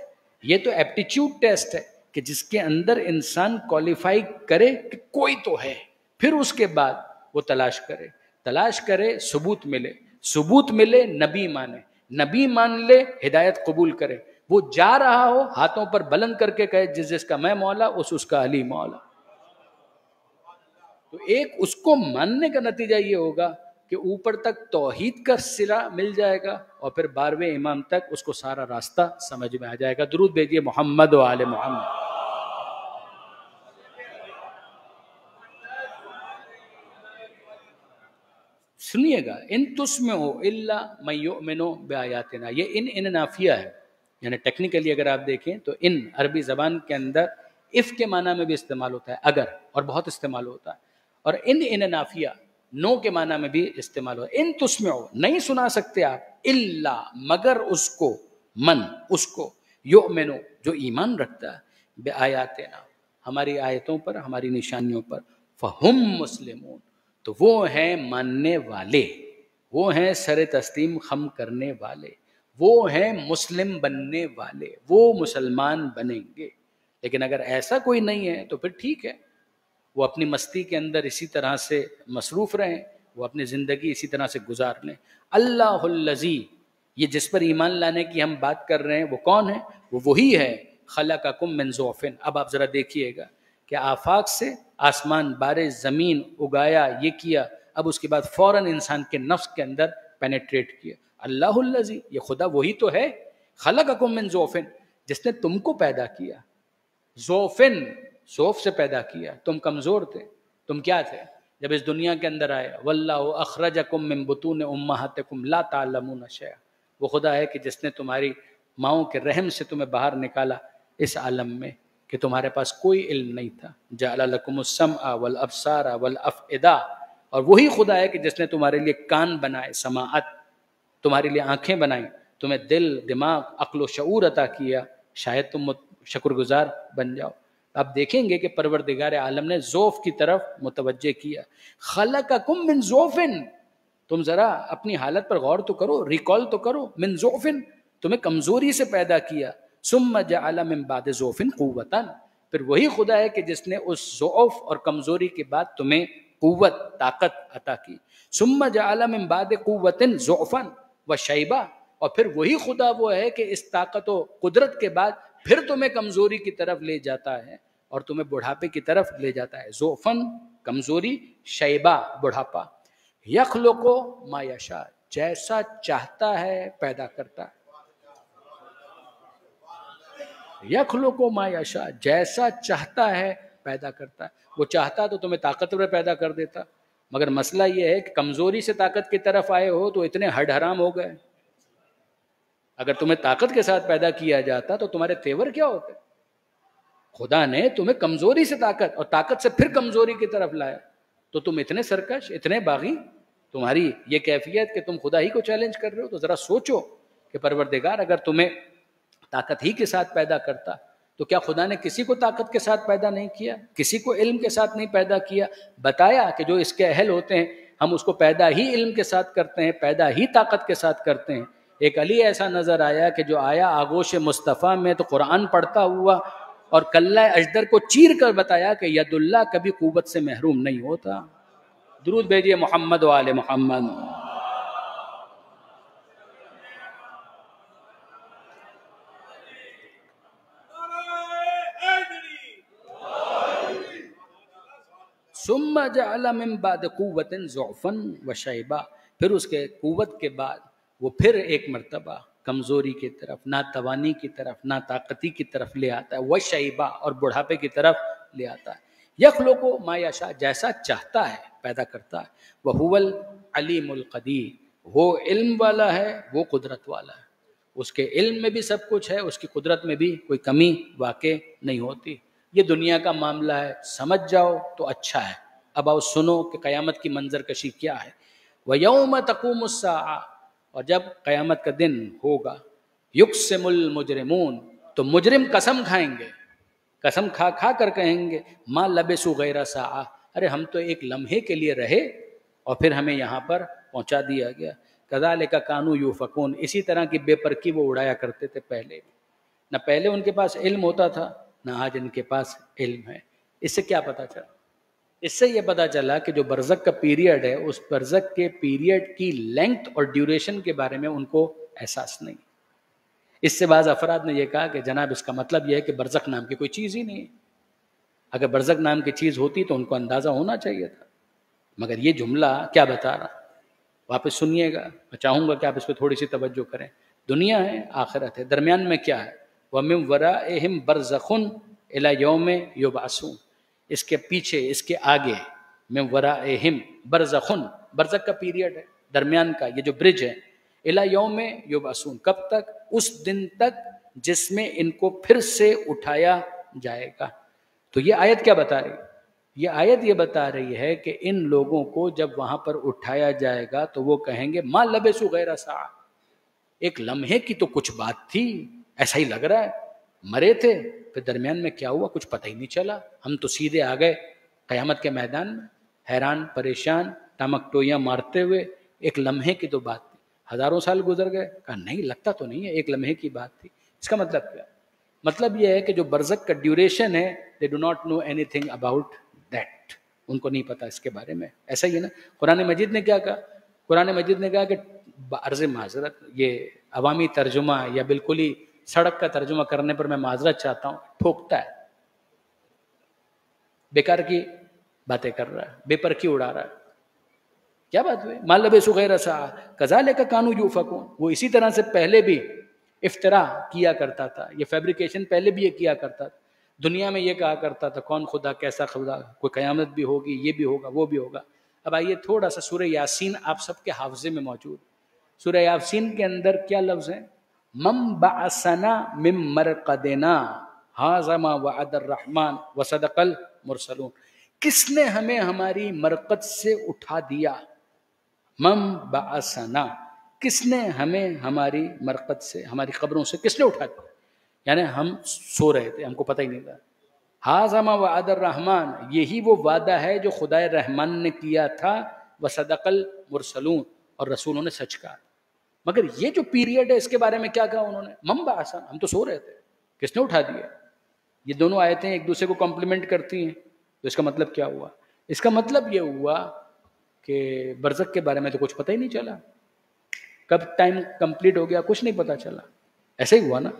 یہ تو ایپٹیچیوڈ ٹیسٹ ہے کہ جس کے اندر انسان کوالیفائی کرے کہ کوئی تو ہے. پھر اس کے بعد وہ تلاش کرے ثبوت ملے نبی مانے، نبی مان لے ہدایت قبول کرے. وہ جا رہا ہو ہاتھوں پر بلند کر کے کہے جس کا میں مولا اس کا علی مولا. تو ایک اس کو ماننے کا نتیجہ یہ ہوگا کہ اوپر تک توحید کا سرا مل جائے گا، اور پھر 12ویں امام تک اس کو سارا راستہ سمجھ میں آ جائے گا. درود بھیجیے محمد و آل محمد. سنیے گا، ان تسمعوا الا من یؤمن بآیاتنا. یہ ان نافیہ ہے، یعنی ٹیکنیکلی اگر آپ دیکھیں تو ان عربی زبان کے اندر اف کے معنی میں بھی استعمال ہوتا ہے، اگر، اور بہت استعمال ہوتا ہے. اور ان نافیہ نو کے معنی میں بھی استعمال ہوتا ہے. ان تسمعوا نہیں سنا سکتے آپ الا مگر اس کو، من اس کو، یؤمن جو ایمان رکھتا ہے، بآیاتنا ہماری آیتوں پر، ہماری نشانیوں پر، فہم مسلمون تو وہ ہیں ماننے والے، وہ ہیں سر تسلیم خم کرنے والے، وہ ہیں مسلم بننے والے، وہ مسلمان بنیں گے. لیکن اگر ایسا کوئی نہیں ہے تو پھر ٹھیک ہے، وہ اپنی مستی کے اندر اسی طرح سے مصروف رہیں، وہ اپنی زندگی اسی طرح سے گزار لیں. اللہ الذی، یہ جس پر ایمان لانے کی ہم بات کر رہے ہیں وہ کون ہے؟ وہ وہی ہے خلقکم من ضعف. اب آپ ذرا دیکھیے گا کہ آفاق سے آسمان بارے زمین اگایا، یہ کیا، اب اس کے بعد فوراً انسان کے نفس کے اندر پینیٹریٹ کیا. اللہ الذی، یہ خدا وہی تو ہے، خلقکم من ضعف، جس نے تم کو پیدا کیا. ضعفن، ضعف سے پیدا کیا. تم کمزور تھے، تم کیا تھے جب اس دنیا کے اندر آئے؟ واللہ اخرجکم من بطون امہاتکم لا تعلمون شیئا. وہ خدا ہے کہ جس نے تمہاری ماؤں کے رحم سے تمہیں باہر نکالا اس عالم میں کہ تمہارے پاس کوئی علم نہیں تھا. جعل لکم السمع والابصار والافئدہ. اور وہی خدا ہے کہ جس نے تمہارے لیے کان بنائے، سماعت، تمہارے لیے آنکھیں بنائیں، تمہیں دل، دماغ، عقل و شعور عطا کیا، شاید تم شکر گزار بن جاؤ. آپ دیکھیں گے کہ پروردگار عالم نے ضعف کی طرف متوجہ کیا. خلقکم من ضعف، تم ذرا اپنی حالت پر غور تو کرو، ریکال تو کرو. من ضعف، تمہیں کمزوری سے پیدا کیا. ثم جعل من بعد ضعف قوة، پھر وہی خدا ہے کہ جس نے اس ضعف اور کمزوری کے بعد تمہیں قوت، طاقت عطا کی. ثم جعل من بعد قوة ضعفا وشیبا، اور پھر وہی خدا وہ ہے کہ اس طاقت و قدرت کے بعد پھر تمہیں کمزوری کی طرف لے جاتا ہے اور تمہیں بڑھاپے کی طرف لے جاتا ہے. ضعفاً کمزوری، شیبا بڑھاپا. یخلق ما یشاء، جیسا چاہتا ہے پیدا کرتا ہے. یخلق ما یشاء، جیسا چاہتا ہے پیدا کرتا ہے. وہ چاہتا تو تمہیں طاقتور پیدا کر دیتا، مگر مسئلہ یہ ہے کہ کمزوری سے طاقت کی طرف آئے ہو تو اتنے ہڈ حرام ہو گئے. اگر تمہیں طاقت کے ساتھ پیدا کیا جاتا تو تمہارے تیور کیا ہوتے؟ خدا نے تمہیں کمزوری سے طاقت اور طاقت سے پھر کمزوری کی طرف لایا تو تم اتنے سرکش، اتنے باغی. تمہاری یہ کیفیت کہ تم خدا ہی کو چیلنج کر رہے ہو. تو ذرا سوچو کہ پروردگار اگر تمہیں طاقت ہی کے ساتھ پیدا کرتا تو کیا خدا نے کسی کو طاقت کے ساتھ پیدا نہیں کیا؟ کسی کو علم کے ساتھ نہیں پیدا کیا؟ بتایا کہ جو اس کے اہل ہوتے ہیں ہم اس کو پیدا ہی علم کے ساتھ کرتے ہیں، پیدا ہی طاقت کے ساتھ کرتے ہیں. ایک علی ایسا نظر آیا کہ جو آیا آغوش مصطفیٰ میں تو قرآن پڑھتا ہوا اور کلہ اجدر کو چیر کر بتایا کہ ید اللہ کبھی قوت سے محروم نہیں ہوتا. درود بھیجیے محمد و آل محمد. ثم جعل من بعد قوت ضعفا وشیبا، پھر اس کے قوت کے بعد وہ پھر ایک مرتبہ کمزوری کی طرف، ناتوانی کی طرف، ناطاقتی کی طرف لے آتا ہے. وشیبا، اور بڑھاپے کی طرف لے آتا ہے. یخلق ما یشاء، جیسا چاہتا ہے پیدا کرتا ہے. وہو العلیم القدیر، وہ علم والا ہے، وہ قدرت والا ہے. اس کے علم میں بھی سب کچھ ہے، اس کی قدرت میں بھی کوئی کمی واقع نہیں ہوتی. یہ دنیا کا معاملہ ہے، سمجھ جاؤ تو اچھا ہے. اب آؤ سنو کہ قیامت کی منظر کشی کیا ہے. وَيَوْمَ تَقُومُ السَّاعَةُ، اور جب قیامت کا دن ہوگا، یقسم المجرمون، تو مجرم قسم کھائیں گے، قسم کھا کھا کر کہیں گے ما لبثوا غیر ساعہ، ارے ہم تو ایک لمحے کے لیے رہے اور پھر ہمیں یہاں پر پہنچا دیا گیا. کذالک کانوا یؤفکون، اسی طرح کی بے پرکی وہ اڑایا کرتے تھے پہلے. نہ پہلے ان کے پاس علم ہوتا تھا، نہ آج ان کے پاس علم ہے. اس سے کیا پتا چلا؟ اس سے یہ پتا چلا کہ جو برزخ کا پیریڈ ہے، اس برزخ کے پیریڈ کی لینتھ اور ڈیوریشن کے بارے میں ان کو احساس نہیں. اس سے بعض افراد نے یہ کہا کہ جناب اس کا مطلب یہ ہے کہ برزخ نام کی کوئی چیز ہی نہیں ہے. اگر برزخ نام کی چیز ہوتی تو ان کو اندازہ ہونا چاہیے تھا. مگر یہ جملہ کیا بتا رہا، واپس سنیے گا. میں چاہوں گا کہ آپ اس پہ تھوڑی سی توجہ کریں. دنیا ہے، آخرت ہے، درمیان میں کیا ہے؟ وَمِن وَرَائِهِمْ بَرْزَخٌ إِلَى يَوْمِ يُبْعَثُونَ، اس کے پیچھے، اس کے آگے، مِن وَرَائِهِمْ بَرْزَخٌ، برزخ کا پیریڈ ہے، درمیان کا یہ جو برج ہے. إِلَى يَوْمِ يُبْعَثُونَ، کب تک؟ اس دن تک جس میں ان کو پھر سے اٹھایا جائے گا. تو یہ آیت کیا بتا رہی ہے؟ یہ آیت یہ بتا رہی ہے کہ ان لوگوں کو جب وہاں پر اٹھایا جائے گا تو وہ کہیں گے ما لبثوا غیر ساعہ، ایک لمحے کی تو کچھ بات تھی، ایسا ہی لگ رہا ہے مرے تھے، پھر درمیان میں کیا ہوا کچھ پتہ ہی نہیں چلا، ہم تو سیدھے آ گئے قیامت کے میدان میں حیران پریشان ٹمک ٹوئیاں مارتے ہوئے. ایک لمحے کی تو بات تھی، ہزاروں سال گزر گئے. کہا نہیں، لگتا تو نہیں ہے، ایک لمحے کی بات تھی. اس کا مطلب کیا؟ مطلب یہ ہے کہ جو برزخ کا ڈیوریشن ہے they do not know anything about that، ان کو نہیں پتا اس کے بارے میں. ایسا ہی ہے نا. قرآن مجید نے کیا کہا؟ قرآن مجید نے کہا کہ عرض معذرت، یہ عوامی ترجمہ یا بالکل ہی سڑک کا ترجمہ کرنے پر میں معذرت چاہتا ہوں، ٹھوکتا ہے، بیکار کی باتیں کر رہا ہے، بے پرکی اڑا رہا ہے. کیا بات ہوئی؟ ما لبثوا غیر ساعہ کذالک کانوا یؤفکون. وہ اسی طرح سے پہلے بھی افترا کیا کرتا تھا، یہ فیبریکیشن پہلے بھی یہ کیا کرتا تھا. دنیا میں یہ کہا کرتا تھا کون خدا، کیسا خدا، کوئی قیامت بھی ہوگی، یہ بھی ہوگا، وہ بھی ہوگا. اب آئیے تھوڑا سا سورہ یاسین آپ سب کے حافظے میں موجود. سورہ یاسین کے اندر کیا لفظ ہیں؟ من بعثنا من مرقدنا ھذا ما وعد الرحمن وصدق المرسلون. کس نے ہمیں ہماری مرقد سے اٹھا دیا؟ من بعثنا، کس نے ہمیں ہماری مرقد سے، ہماری قبروں سے کس نے اٹھا دیا؟ یعنی ہم سو رہے تھے، ہم کو پتہ ہی نہیں تھا. ھذا ما وعد الرحمن، یہی وہ وعدہ ہے جو خدائے رحمان نے کیا تھا. وصدق المرسلون، اور رسولوں نے سچ کہا. مگر یہ جو پیریڈ ہے اس کے بارے میں کیا کہا انہوں نے؟ منبع آسان، ہم تو سو رہے تھے، کس نے اٹھا دیا؟ یہ دونوں آیتیں ایک دوسرے کو کمپلیمنٹ کرتی ہیں، تو اس کا مطلب کیا ہوا؟ اس کا مطلب یہ ہوا کہ برزخ کے بارے میں تو کچھ پتہ ہی نہیں چلا، کب ٹائم کمپلیٹ ہو گیا کچھ نہیں پتہ چلا، ایسے ہی ہوا نا۔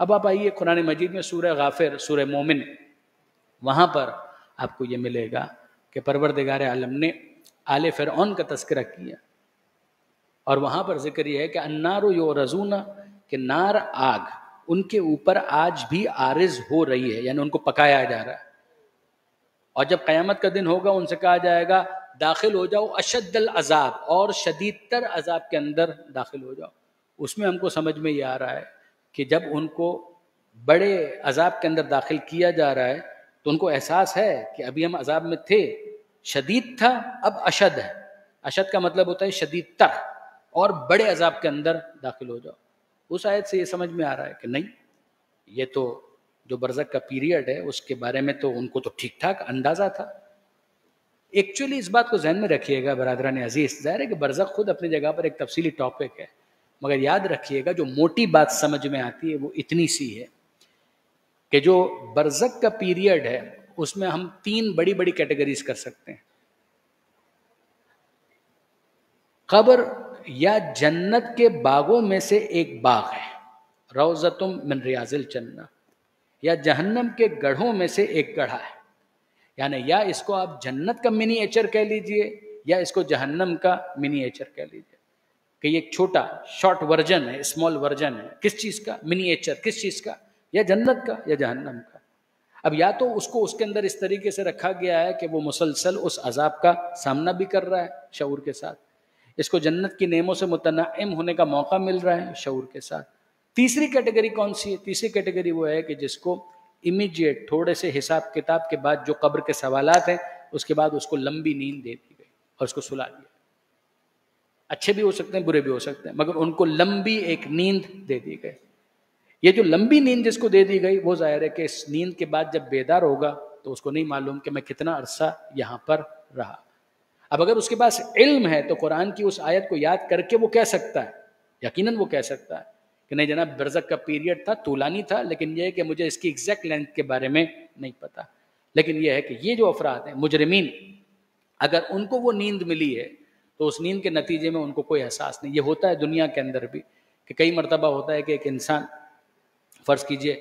اب آپ آئیے قرآن مجید میں سورہ غافر، سورہ مومن، وہاں پر آپ کو یہ ملے گا کہ پروردگار عالم نے آل فرعون کا تذکرہ کیا، اور وہاں پر ذکر یہ ہے کہ النار یعرضون، کہ نار آگ ان کے اوپر آج بھی عارض ہو رہی ہے، یعنی ان کو پکایا جا رہا ہے، اور جب قیامت کا دن ہوگا ان سے کہا جائے گا داخل ہو جاؤ اشد العذاب، اور شدید تر عذاب کے اندر داخل ہو جاؤ۔ اس میں ہم کو سمجھ میں یہ آ رہا ہے کہ جب ان کو بڑے عذاب کے اندر داخل کیا جا رہا ہے تو ان کو احساس ہے کہ ابھی ہم عذاب میں تھے، شدید تھا، اب اشد ہے۔ اشد کا مطلب ہوتا ہے شدید تر، اور بڑے عذاب کے اندر داخل ہو جاؤ۔ اس آیت سے یہ سمجھ میں آ رہا ہے کہ نہیں، یہ تو جو برزخ کا پیریڈ ہے اس کے بارے میں تو ان کو تو ٹھیک ٹھاک اندازہ تھا۔ ایکچولی اس بات کو ذہن میں رکھیے گا برادران عزیز، ظاہر ہے کہ برزخ خود اپنی جگہ پر ایک تفصیلی ٹاپک ہے، مگر یاد رکھیے گا جو موٹی بات سمجھ میں آتی ہے وہ اتنی سی ہے کہ جو برزخ کا پیریڈ ہے اس میں ہم 3 بڑی بڑی کیٹیگریز کر سکتے ہیں۔ قبر یا جنت کے باغوں میں سے ایک باغ ہے، روضۃ من ریاض الجنہ، یا جہنم کے گڑھوں میں سے ایک گڑھا ہے، یعنی یا اس کو آپ جنت کا منی ایچر کہہ لیجئے یا اس کو جہنم کا منی ایچر کہہ لیجئے، کہ یہ ایک چھوٹا شارٹ ورژن ہے، اسمال ورژن ہے، کس چیز کا؟ منی ایچر، کس چیز کا؟ یا جنت کا یا جہنم کا۔ اب یا تو اس کو اس کے اندر اس طریقے سے رکھا گیا ہے کہ وہ مسلسل اس عذاب کا سامنا بھی کر رہا ہے شعور کے ساتھ، اس کو جنت کی نعموں سے متنعم ہونے کا موقع مل رہا ہے شعور کے ساتھ۔ تیسری کیٹیگری کون سی ہے؟ تیسری کیٹیگری وہ ہے کہ جس کو امیجیٹ تھوڑے سے حساب کتاب کے بعد جو قبر کے سوالات ہیں اس کے بعد اس کو لمبی نیند دے دی گئی اور اس کو سلا دیا۔ اچھے بھی ہو سکتے ہیں، برے بھی ہو سکتے ہیں، مگر ان کو لمبی ایک نیند دے دی گئی۔ یہ جو لمبی نیند جس کو دے دی گئی وہ ظاہر ہے کہ اس نیند کے بعد جب بیدار ہوگا تو اس کو نہیں معلوم کہ میں کتنا عرصہ یہاں پر رہا۔ اب اگر اس کے پاس علم ہے تو قرآن کی اس آیت کو یاد کر کے وہ کہہ سکتا ہے، یقیناً وہ کہہ سکتا ہے کہ نہیں جناب برزخ کا پیریڈ تھا، طولانی تھا، لیکن یہ ہے کہ مجھے اس کی ایگزیکٹ لینتھ کے بارے میں نہیں پتا۔ لیکن یہ ہے کہ یہ جو افراد ہیں مجرمین، اگر ان کو وہ نیند ملی ہے تو اس نیند کے نتیجے میں ان کو کوئی احساس نہیں۔ یہ ہوتا ہے دنیا کے اندر بھی کہ کئی مرتبہ ہوتا ہے کہ ایک انسان، فرض کیجئے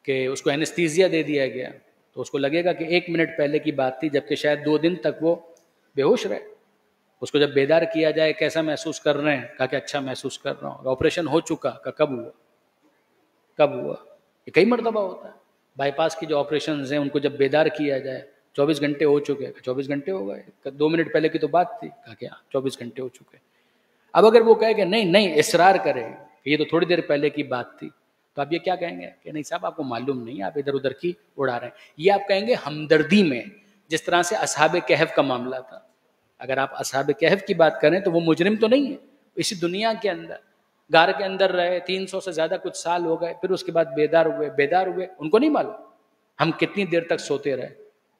کہ اس کو اینستھیزیا دے دیا گیا تو اس کو لگے گا کہ 1 منٹ پہلے کی بات تھی، جبکہ شاید 2 دن تک وہ بے ہوش رہے۔ اس کو جب بیدار کیا جائے کیسا محسوس کر رہے ہیں؟ کہا کہ اچھا محسوس کر رہا ہوں۔ آپریشن ہو چکا، کہ کب ہوا؟ کب ہوا؟ یہ کئی مرتبہ ہوتا ہے۔ بائی پاس کی جو آپریشنز ہیں ان کو جب بیدار کیا جائے 24 گھنٹے ہو چکے، 24 گھنٹے ہو گئے، 2 منٹ پہلے کی تو بات تھی، کہا کہ ہاں 24 گھنٹے ہو چکے۔ اب اگر وہ کہے کہ نہیں اصرار کرے کہ یہ تو تھوڑی دیر پہلے کی بات تھی، تو آپ یہ کیا کہیں گے کہ نہیں صاحب آپ کو معلوم نہیں، آپ ادھر ادھر کی اڑا رہے ہیں۔ یہ آپ کہیں گے ہمدردی میں، جس طرح سے اصحاب کہف کا معاملہ تھا۔ اگر آپ اصحاب کہف کی بات کریں تو وہ مجرم تو نہیں ہے، اسی دنیا کے اندر غار کے اندر رہے، 300 سے زیادہ کچھ سال ہو گئے، پھر اس کے بعد بیدار ہوئے، ان کو نہیں معلوم ہم کتنی دیر تک سوتے رہے،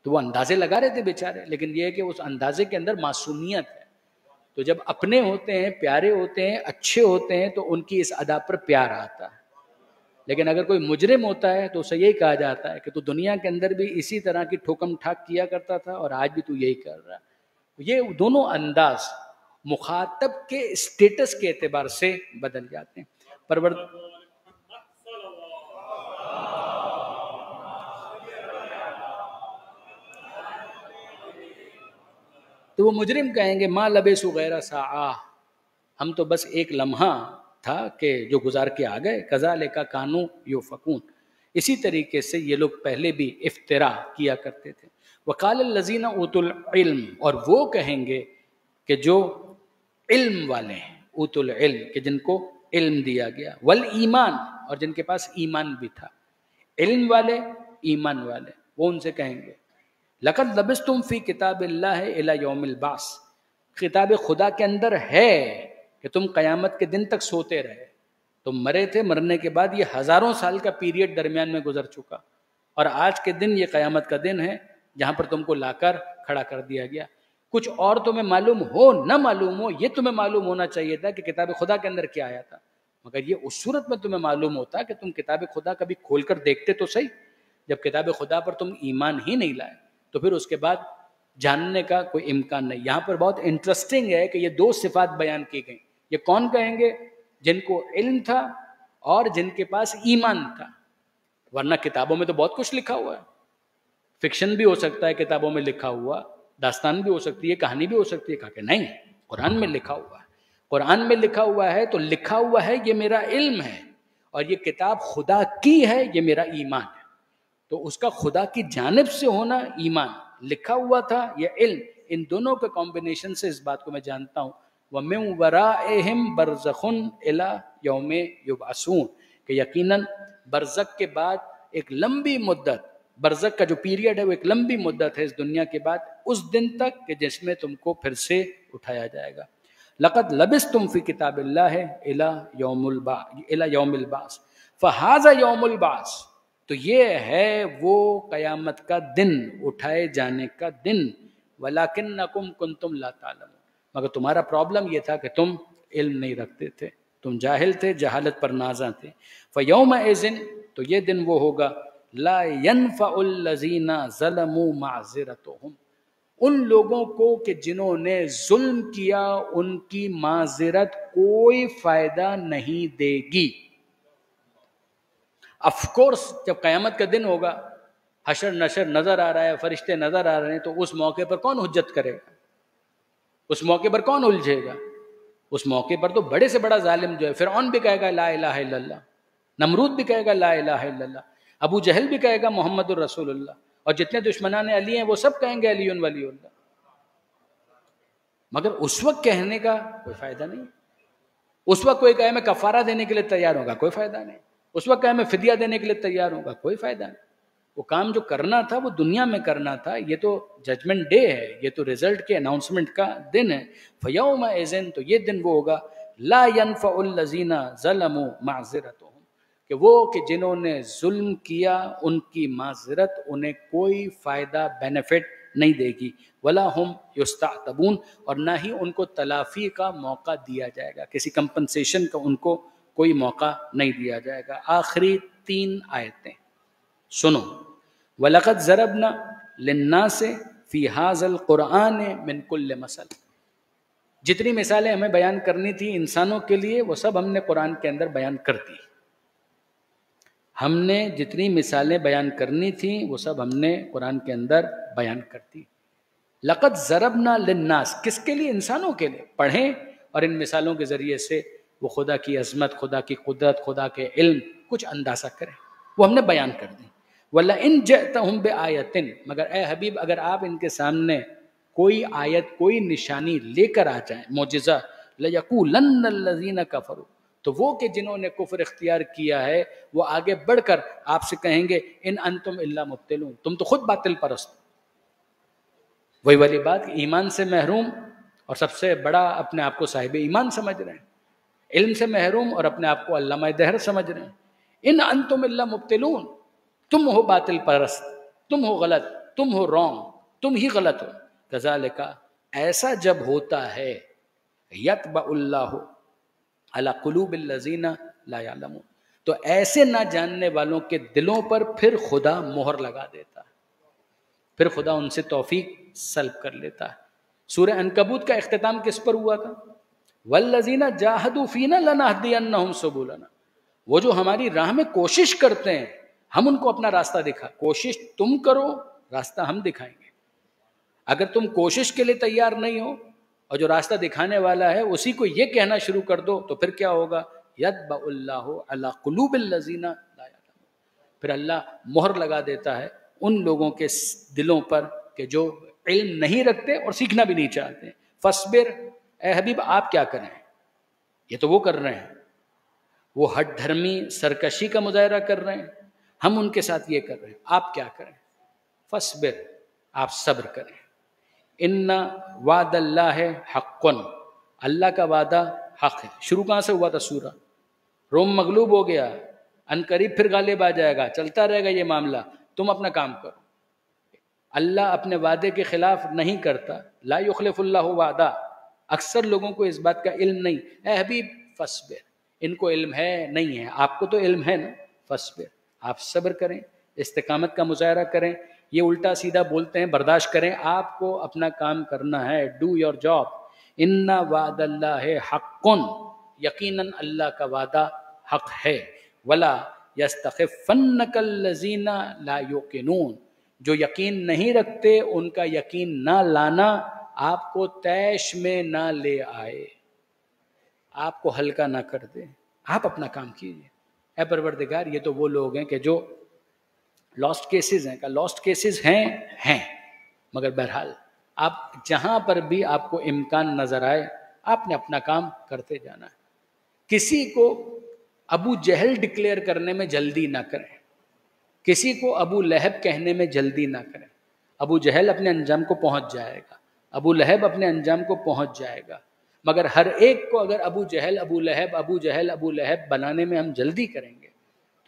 تو وہ اندازے لگا رہے تھے بیچارے۔ لیکن یہ ہے کہ اس اندازے کے اندر معصومیت ہے، تو جب اپنے ہوتے ہیں، پیارے ہوتے ہیں، اچھے ہوتے ہیں تو ان کی اس ادا پر پیار آتا ہے۔ لیکن اگر کوئی مجرم ہوتا ہے تو اسے یہی کہا جاتا ہے کہ تو دنیا کے اندر بھی اسی طرح کی ٹھوکم ٹھاک کیا کرتا تھا اور آج بھی تو یہی کر رہا ہے۔ یہ دونوں انداز مخاطب کے اسٹیٹس کے اعتبار سے بدل جاتے ہیں۔ تو وہ مجرم کہیں گے ما لبثوا غیر ساعہ، ہم تو بس ایک لمحہ تھا کہ جو گزار کے آ گئے، کذالک کانوا یؤفکون۔ اسی طریقے سے یہ لوگ پہلے بھی افترا کیا کرتے تھے۔ وقال الذین اوتوا العلم، اور وہ کہیں گے کہ جو علم والے ہیں، اوتوا العلم کہ جن کو علم دیا گیا، والایمان اور جن کے پاس ایمان بھی تھا، علم والے ایمان والے، وہ ان سے کہیں گے لقد لبثتم فی کتاب اللہ الی یوم البعث، کتاب خدا کے اندر ہے کہ تم قیامت کے دن تک سوتے رہے، تم مرے تھے، مرنے کے بعد یہ ہزاروں سال کا پیریڈ درمیان میں گزر چکا، اور آج کے دن یہ قیامت کا دن ہے جہاں پر تم کو لا کر کھڑا کر دیا گیا۔ کچھ اور تمہیں معلوم ہو نہ معلوم ہو، یہ تمہیں معلوم ہونا چاہیے تھا کہ کتاب خدا کے اندر کیا آیا تھا، مگر یہ اس صورت میں تمہیں معلوم ہوتا کہ تم کتاب خدا کبھی کھول کر دیکھتے تو صحیح۔ جب کتاب خدا پر تم ایمان ہی نہیں لائے تو پھر اس کے بعد جاننے کا کوئی امکان نہیں۔ یہاں پر بہت انٹرسٹنگ ہے کہ یہ دو صفات بیان کی گئیں۔ یہ کون کہیں گے؟ جن کو علم تھا اور جن کے پاس ایمان تھا، ورنہ کتابوں میں تو بہت کچھ لکھا ہوا ہے، فکشن بھی ہو سکتا ہے کتابوں میں لکھا ہوا، داستان بھی ہو سکتی ہے، کہانی بھی ہو سکتی ہے۔ کہا کہ نہیں، قرآن میں لکھا ہوا ہے، قرآن میں لکھا ہوا ہے تو لکھا ہوا ہے یہ میرا علم ہے، اور یہ کتاب خدا کی ہے، یہ میرا ایمان ہے۔ تو اس کا خدا کی جانب سے ہونا ایمان، لکھا ہوا تھا یہ علم، ان دونوں کے کمبینیشن سے اس بات کو میں جانتا ہوں۔ وَمِن وَرَائِهِمْ بَرْزَخٌ إِلَى يَوْمِ يُبْعَثُونَ، کہ یقیناً برزخ کے بعد ایک لمبی مدت، برزخ کا جو پیریڈ ہے وہ ایک لمبی مدت ہے اس دنیا کے بعد، اس دن تک کہ جس میں تم کو پھر سے اٹھایا جائے گا۔ لَقَدْ لَبِثْتُمْ فِي كِتَابِ اللَّهِ إِلَى يَوْمِ الْبَعْثِ فَهَذَا يَوْمُ الْبَعْثِ، تو یہ ہے وہ قیامت کا دن، اٹھائے جانے کا دن۔ وَلَكِنَّكُمْ كُنْتُمْ لَا تَعْلَمُونَ، مگر تمہارا پرابلم یہ تھا کہ تم علم نہیں رکھتے تھے، تم جاہل تھے، جہالت پر نازاں تھے۔ فَيَوْمَئِذٍ، تو یہ دن وہ ہوگا، لَا يَنْفَعُ الَّذِينَ ظَلَمُوا مَعْذِرَتُهُمْ، ان لوگوں کو کہ جنہوں نے ظلم کیا ان کی معذرت کوئی فائدہ نہیں دے گی۔ آف کورس جب قیامت کا دن ہوگا، حشر نشر نظر آ رہا ہے، فرشتے نظر آ رہے ہیں، تو اس موقع پر کون حجت کرے گا؟ اس موقع پر کون الجھے گا؟ اس موقع پر تو بڑے سے بڑا ظالم جو ہے، فرعون بھی کہے گا لا الہ الا اللہ، نمرود بھی کہے گا لا الہ الا اللہ، ابو جہل بھی کہے گا محمد الرسول اللہ، اور جتنے دشمنان علی ہیں وہ سب کہیں گے علی ولی اللہ۔ مگر اس وقت کہنے کا کوئی فائدہ نہیں، اس وقت کوئی کہے میں کفارہ دینے کے لیے تیار ہوگا، کوئی فائدہ نہیں، اس وقت کہے میں فدیہ دینے کے لیے تیار ہوگا، کوئی فائدہ نہیں۔ وہ کام جو کرنا تھا وہ دنیا میں کرنا تھا، یہ تو ججمنٹ ڈے ہے، یہ تو رزلٹ کے اناؤنسمنٹ کا دن ہے۔ فَيَوْمَئِذٍ، تو یہ دن وہ ہوگا، لَا يَنْفَعُ الَّذِينَ ظَلَمُوا مَعْذِرَتُهُمْ، کہ وہ کہ جنہوں نے ظلم کیا ان کی معذرت انہیں کوئی فائدہ بینیفٹ نہیں دے گی۔ وَلَا هُمْ يُسْتَعْتَبُونَ، اور نہ ہی ان کو تلافی کا موقع دیا جائے گا، کسی کمپنسیشن کا ان کو کوئی موقع نہیں دیا جائے گا۔ آخری 3 آیتیں سنو۔ وَلَقَدْ ضَرَبْنَا لِلنَّاسِ فِي هَذَا الْقُرْآنِ مِنْ كُلِّ مَثَلٍ، جتنی مثالیں ہمیں بیان کرنی تھی انسانوں کے لیے وہ سب ہم نے قرآن کے اندر بیان کر دی۔ ہم نے جتنی مثالیں بیان کرنی تھیں وہ سب ہم نے قرآن کے اندر بیان کر دی۔ لقد ضربنا للناس، کس کے لیے؟ انسانوں کے لیے۔ پڑھیں اور ان مثالوں کے ذریعے سے وہ خدا کی عظمت، خدا کی قدرت، خدا کے علم کچھ اندازہ کریں، وہ ہم نے بیان کر دی۔ وَلَئِن جِئْتَهُمْ بِآیَةٍ، مگر اے حبیب اگر آپ ان کے سامنے کوئی آیت، کوئی نشانی لے کر آ جائیں، معجزہ، لَيَقُولَنَّ الَّذِينَ كَفَرُوا، تو وہ کہ جنہوں نے کفر اختیار کیا ہے وہ آگے بڑھ کر آپ سے کہیں گے ان انتم الا مبتلون، تم تو خود باطل پرست۔ وہی والی بات، ایمان سے محروم اور سب سے بڑا اپنے آپ کو صاحب ایمان سمجھ رہے ہیں، علم سے محروم اور اپنے آپ کو علامہ دہر سمجھ رہے ہیں۔ ان انتم الا مبتلون، تم ہو باطل پرست، تم ہو غلط، تم ہو رونگ، تم ہی غلط ہو۔ کذالک، ایسا جب ہوتا ہے، یطبع اللہ علی قلوب الذین لا یعلمون، تو ایسے نہ جاننے والوں کے دلوں پر پھر خدا مہر لگا دیتا ہے، پھر خدا ان سے توفیق سلب کر لیتا ہے۔ سورہ عنکبوت کا اختتام کس پر ہوا تھا؟ والذین جاہدوا فینا لنہدینہم سبلنا، وہ جو ہماری راہ میں کوشش کرتے ہیں ہم ان کو اپنا راستہ دکھا۔ کوشش تم کرو، راستہ ہم دکھائیں گے۔ اگر تم کوشش کے لیے تیار نہیں ہو اور جو راستہ دکھانے والا ہے اسی کو یہ کہنا شروع کر دو تو پھر کیا ہوگا؟ یطبع اللہ علی قلوب الذین لا یعلمون، پھر اللہ مہر لگا دیتا ہے ان لوگوں کے دلوں پر کہ جو علم نہیں رکھتے اور سیکھنا بھی نہیں چاہتے۔ فاصبر، اے حبیب آپ کیا کریں؟ یہ تو وہ کر رہے ہیں، وہ ہٹ دھرمی سرکشی کا مظاہرہ کر رہے ہیں، ہم ان کے ساتھ یہ کر رہے ہیں، آپ کیا کریں؟ فاصبر، آپ صبر کریں۔ ان وعد اللہ حق، اللہ کا وعدہ حق ہے۔ شروع کہاں سے ہوا تھا سورہ؟ روم مغلوب ہو گیا، ان قریب پھر غالب آ جائے گا، چلتا رہے گا یہ معاملہ، تم اپنا کام کرو۔ اللہ اپنے وعدے کے خلاف نہیں کرتا. لا یخلف اللہ وعدہ. اکثر لوگوں کو اس بات کا علم نہیں. اے حبیب فصبر، ان کو علم ہے نہیں ہے، آپ کو تو علم ہے نا. فصبر، آپ صبر کریں، استقامت کا مظاہرہ کریں. یہ الٹا سیدھا بولتے ہیں، برداشت کریں. آپ کو اپنا کام کرنا ہے. Do your job. ان وعد اللہ حق، یقیناً اللہ کا وعدہ حق ہے. ولا یستخفنک الذین لا یوقنون، جو یقین نہیں رکھتے ان کا یقین نہ لانا آپ کو طیش میں نہ لے آئے، آپ کو ہلکا نہ کر دے. آپ اپنا کام کیجیے. اے پروردگار، یہ تو وہ لوگ ہیں کہ جو لاسٹ کیسز ہیں. کہ لاسٹ کیسز ہیں مگر بہرحال آپ جہاں پر بھی آپ کو امکان نظر آئے آپ نے اپنا کام کرتے جانا ہے. کسی کو ابو جہل ڈکلیئر کرنے میں جلدی نہ کریں، کسی کو ابو لہب کہنے میں جلدی نہ کریں. ابو جہل اپنے انجام کو پہنچ جائے گا، ابو لہب اپنے انجام کو پہنچ جائے گا. مگر ہر ایک کو اگر ابو جہل ابو لہب ابو جہل ابو لہب بنانے میں ہم جلدی کریں گے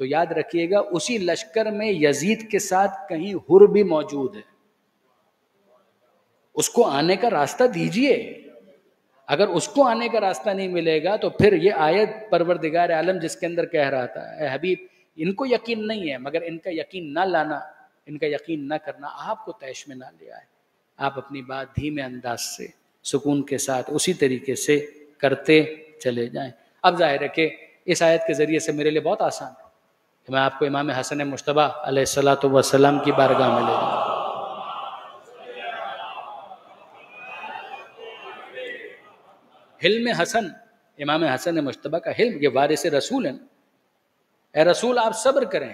تو یاد رکھیے گا اسی لشکر میں یزید کے ساتھ کہیں حر بھی موجود ہے. اس کو آنے کا راستہ دیجئے. اگر اس کو آنے کا راستہ نہیں ملے گا تو پھر یہ آیت پروردگار عالم جس کے اندر کہہ رہا تھا اے حبیب ان کو یقین نہیں ہے مگر ان کا یقین نہ لانا، ان کا یقین نہ کرنا آپ کو طیش میں نہ لے آئے. آپ اپنی بات دھیمے انداز سے سکون کے ساتھ اسی طریقے سے کرتے چلے جائیں. اب ظاہر ہے کہ اس آیت کے ذریعے سے میرے لیے بہت آسان ہے کہ میں آپ کو امام حسن مجتبیٰ علیہ الصلاۃ والسلام کی بارگاہ میں لے جاؤں. حلم حسن، امام حسن مجتبیٰ کا حلم، یہ وارث رسول ہیں. اے رسول آپ صبر کریں،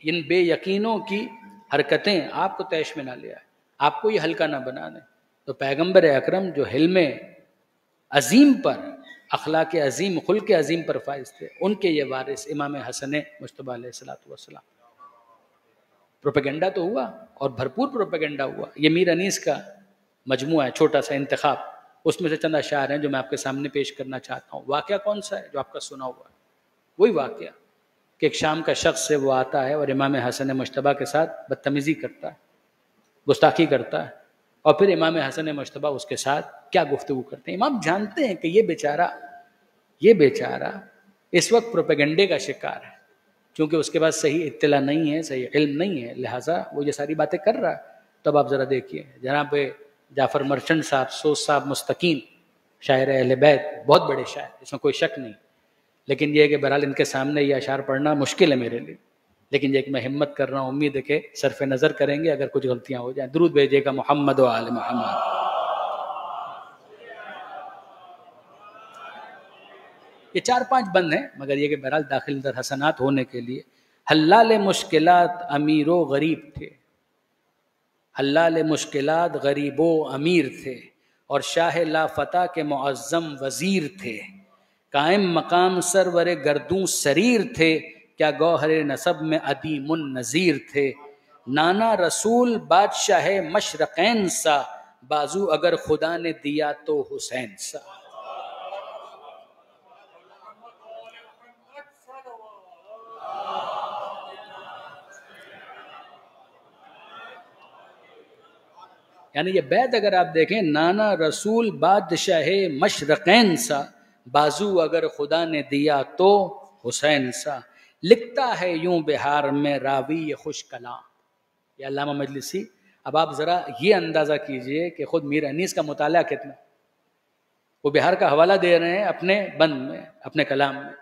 ان بے یقینوں کی حرکتیں آپ کو طیش میں نہ لے آئے، آپ کو یہ ہلکا نہ بنا دیں. تو پیغمبر اکرم جو حلم عظیم پر، اخلاق عظیم، خلق عظیم پر فائز تھے، ان کے یہ وارث امام حسن مجتبیٰ علیہ الصلوۃ والسلام. پروپیگنڈا تو ہوا اور بھرپور پروپیگنڈا ہوا. یہ میر انیس کا مجموعہ ہے، چھوٹا سا انتخاب، اس میں سے چند اشعار ہیں جو میں آپ کے سامنے پیش کرنا چاہتا ہوں. واقعہ کون سا ہے؟ جو آپ کا سنا ہوا ہے وہی واقعہ کہ ایک شام کا شخص سے وہ آتا ہے اور امام حسن مجتبیٰ کے ساتھ بدتمیزی کرتا ہے، گستاخی کرتا ہے، اور پھر امام حسن مجتبیٰ اس کے ساتھ کیا گفتگو کرتے ہیں. امام جانتے ہیں کہ یہ بیچارہ اس وقت پروپیگنڈے کا شکار ہے، کیونکہ اس کے پاس صحیح اطلاع نہیں ہے، صحیح علم نہیں ہے، لہٰذا وہ یہ ساری باتیں کر رہا ہے. تب آپ ذرا دیکھیے جناب جعفر مرچنٹ صاحب، سوز صاحب مستقیم، شاعر اہل بیت، بہت بڑے شاعر، اس میں کوئی شک نہیں. لیکن یہ کہ بہرحال ان کے سامنے یہ اشعار پڑھنا مشکل ہے میرے لیے، لیکن یہ کہ میں ہمت کر رہا ہوں، امید ہے کہ صرف نظر کریں گے، اگر کچھ غلطیاں ہو جائیں درود بھیجیے گا محمد و آل محمد. یہ 4-5 بند ہیں مگر یہ کہ بہرحال داخل در حسنات ہونے کے لیے. حلال مشکلات امیر و غریب تھے، حلال مشکلات غریب و امیر تھے، اور شاہ لا فتح کے معظم وزیر تھے. قائم مقام سرور گردوں سریر تھے، کیا گوہر نسب میں عدیم النظیر تھے. نانا رسول بادشاہ مشرقین سا، بازو اگر خدا نے دیا تو حسین سا. یعنی یہ بیت اگر آپ دیکھیں، نانا رسول بادشاہ مشرقین سا، بازو اگر خدا نے دیا تو حسین سا. لکھتا ہے یوں بہار میں راوی خوش کلام. یہ علامہ مجلسی. اب آپ ذرا یہ اندازہ کیجئے کہ خود میر انیس کا مطالعہ کتنا، وہ بہار کا حوالہ دے رہے ہیں اپنے بند میں، اپنے کلام میں.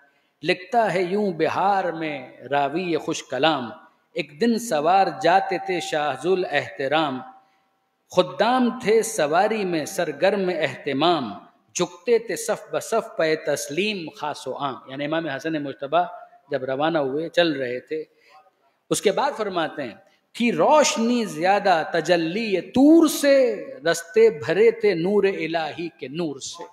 لکھتا ہے یوں بہار میں راوی خوش کلام، ایک دن سوار جاتے تھے شاہ ذو احترام. خدام تھے سواری میں سرگرم اہتمام، جھکتے تھے صف بصف پہ تسلیم خاص و عام. یعنی امام حسن مجتبیٰ جب روانہ ہوئے، چل رہے تھے، اس کے بعد فرماتے ہیں تھی روشنی زیادہ تجلی طور سے، رستے بھرے تھے نور الہی کے نور سے.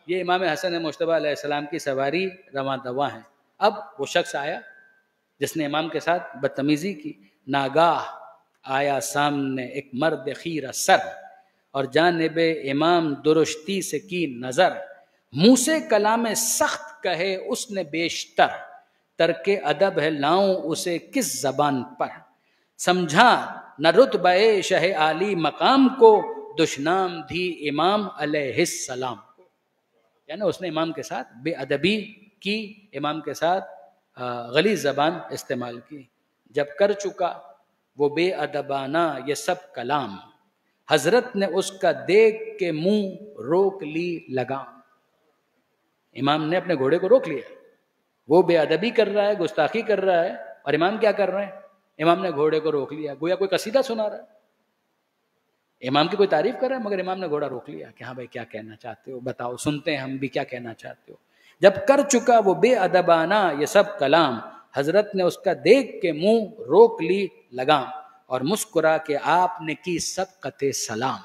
یہ امام حسن مجتبیٰ علیہ السلام کی سواری رواں دواں ہے. اب وہ شخص آیا جس نے امام کے ساتھ بدتمیزی کی. ناگاہ آیا سامنے ایک مرد خیرہ سر، اور جانب امام درشتی سے کی نظر. منہ سے کلام سخت کہے اس نے بیشتر، ترک ادب ہے لاؤں اسے کس زبان پر. سمجھا نہ رتبہ شہ عالی مقام کو، دشنام دی امام علیہ السلام کو. یعنی اس نے امام کے ساتھ بے ادبی کی، امام کے ساتھ غلیظ زبان استعمال کی. جب کر چکا وہ بے ادبانہ یہ سب کلام، حضرت نے اس کا دیکھ کے منہ روک لی لگام. امام نے اپنے گھوڑے کو روک لیا، وہ بے ادبی کر رہا ہے، گستاخی کر رہا ہے، اور امام کیا کر رہے ہیں؟ امام نے گھوڑے کو روک لیا، گویا کوئی قصیدہ سنا رہا ہے، امام کی کوئی تعریف کر رہا ہے، مگر امام نے گھوڑا روک لیا کہ ہاں بھائی کیا کہنا چاہتے ہو، بتاؤ، سنتے ہیں ہم بھی کیا کہنا چاہتے ہو. جب کر چکا وہ بے ادبانہ یہ سب کلام، حضرت نے اس کا دیکھ کے منہ روک لی لگام، اور مسکرا کے آپ نے کی سبقت سلام.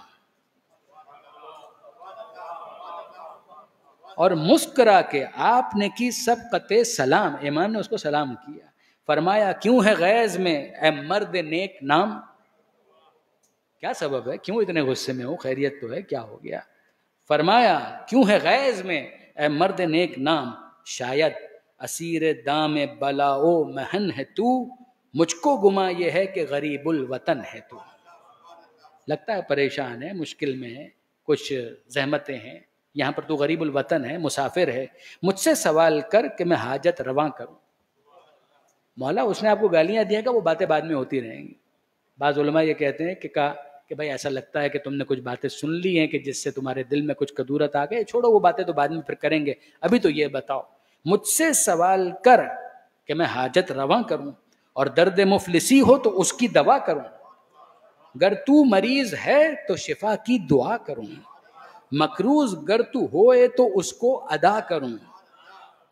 اور مسکرا کے آپ نے کی سبقت سلام، امام نے اس کو سلام کیا. فرمایا کیوں ہے غیظ میں اے مرد نیک نام، کیا سبب ہے، کیوں اتنے غصے میں ہو، خیریت تو ہے، کیا ہو گیا؟ فرمایا کیوں ہے غیظ میں اے مرد نیک نام، شاید اسیر دام بلا و محن ہے تو، مجھ کو گما یہ ہے کہ غریب الوطن ہے تو. لگتا ہے پریشان ہے، مشکل میں ہے، کچھ زحمتیں ہیں، یہاں پر تو غریب الوطن ہے، مسافر ہے، مجھ سے سوال کر کہ میں حاجت رواں کروں. مولا اس نے آپ کو گالیاں دی ہیں کہ وہ باتیں بعد میں ہوتی رہیں گی. بعض علماء یہ کہتے ہیں کہ کہا کہ بھائی ایسا لگتا ہے کہ تم نے کچھ باتیں سن لی ہیں کہ جس سے تمہارے دل میں کچھ کدورت آ گئے، چھوڑو وہ باتیں تو بعد میں پھر کریں گے، ابھی تو یہ بتاؤ مجھ سے سوال کر کہ میں حاجت رواں کروں، اور درد مفلسی ہو تو اس کی دوا کروں، گر تو مریض ہے تو شفا کی دعا کروں، مقروض گر تو ہوئے تو اس کو ادا کروں،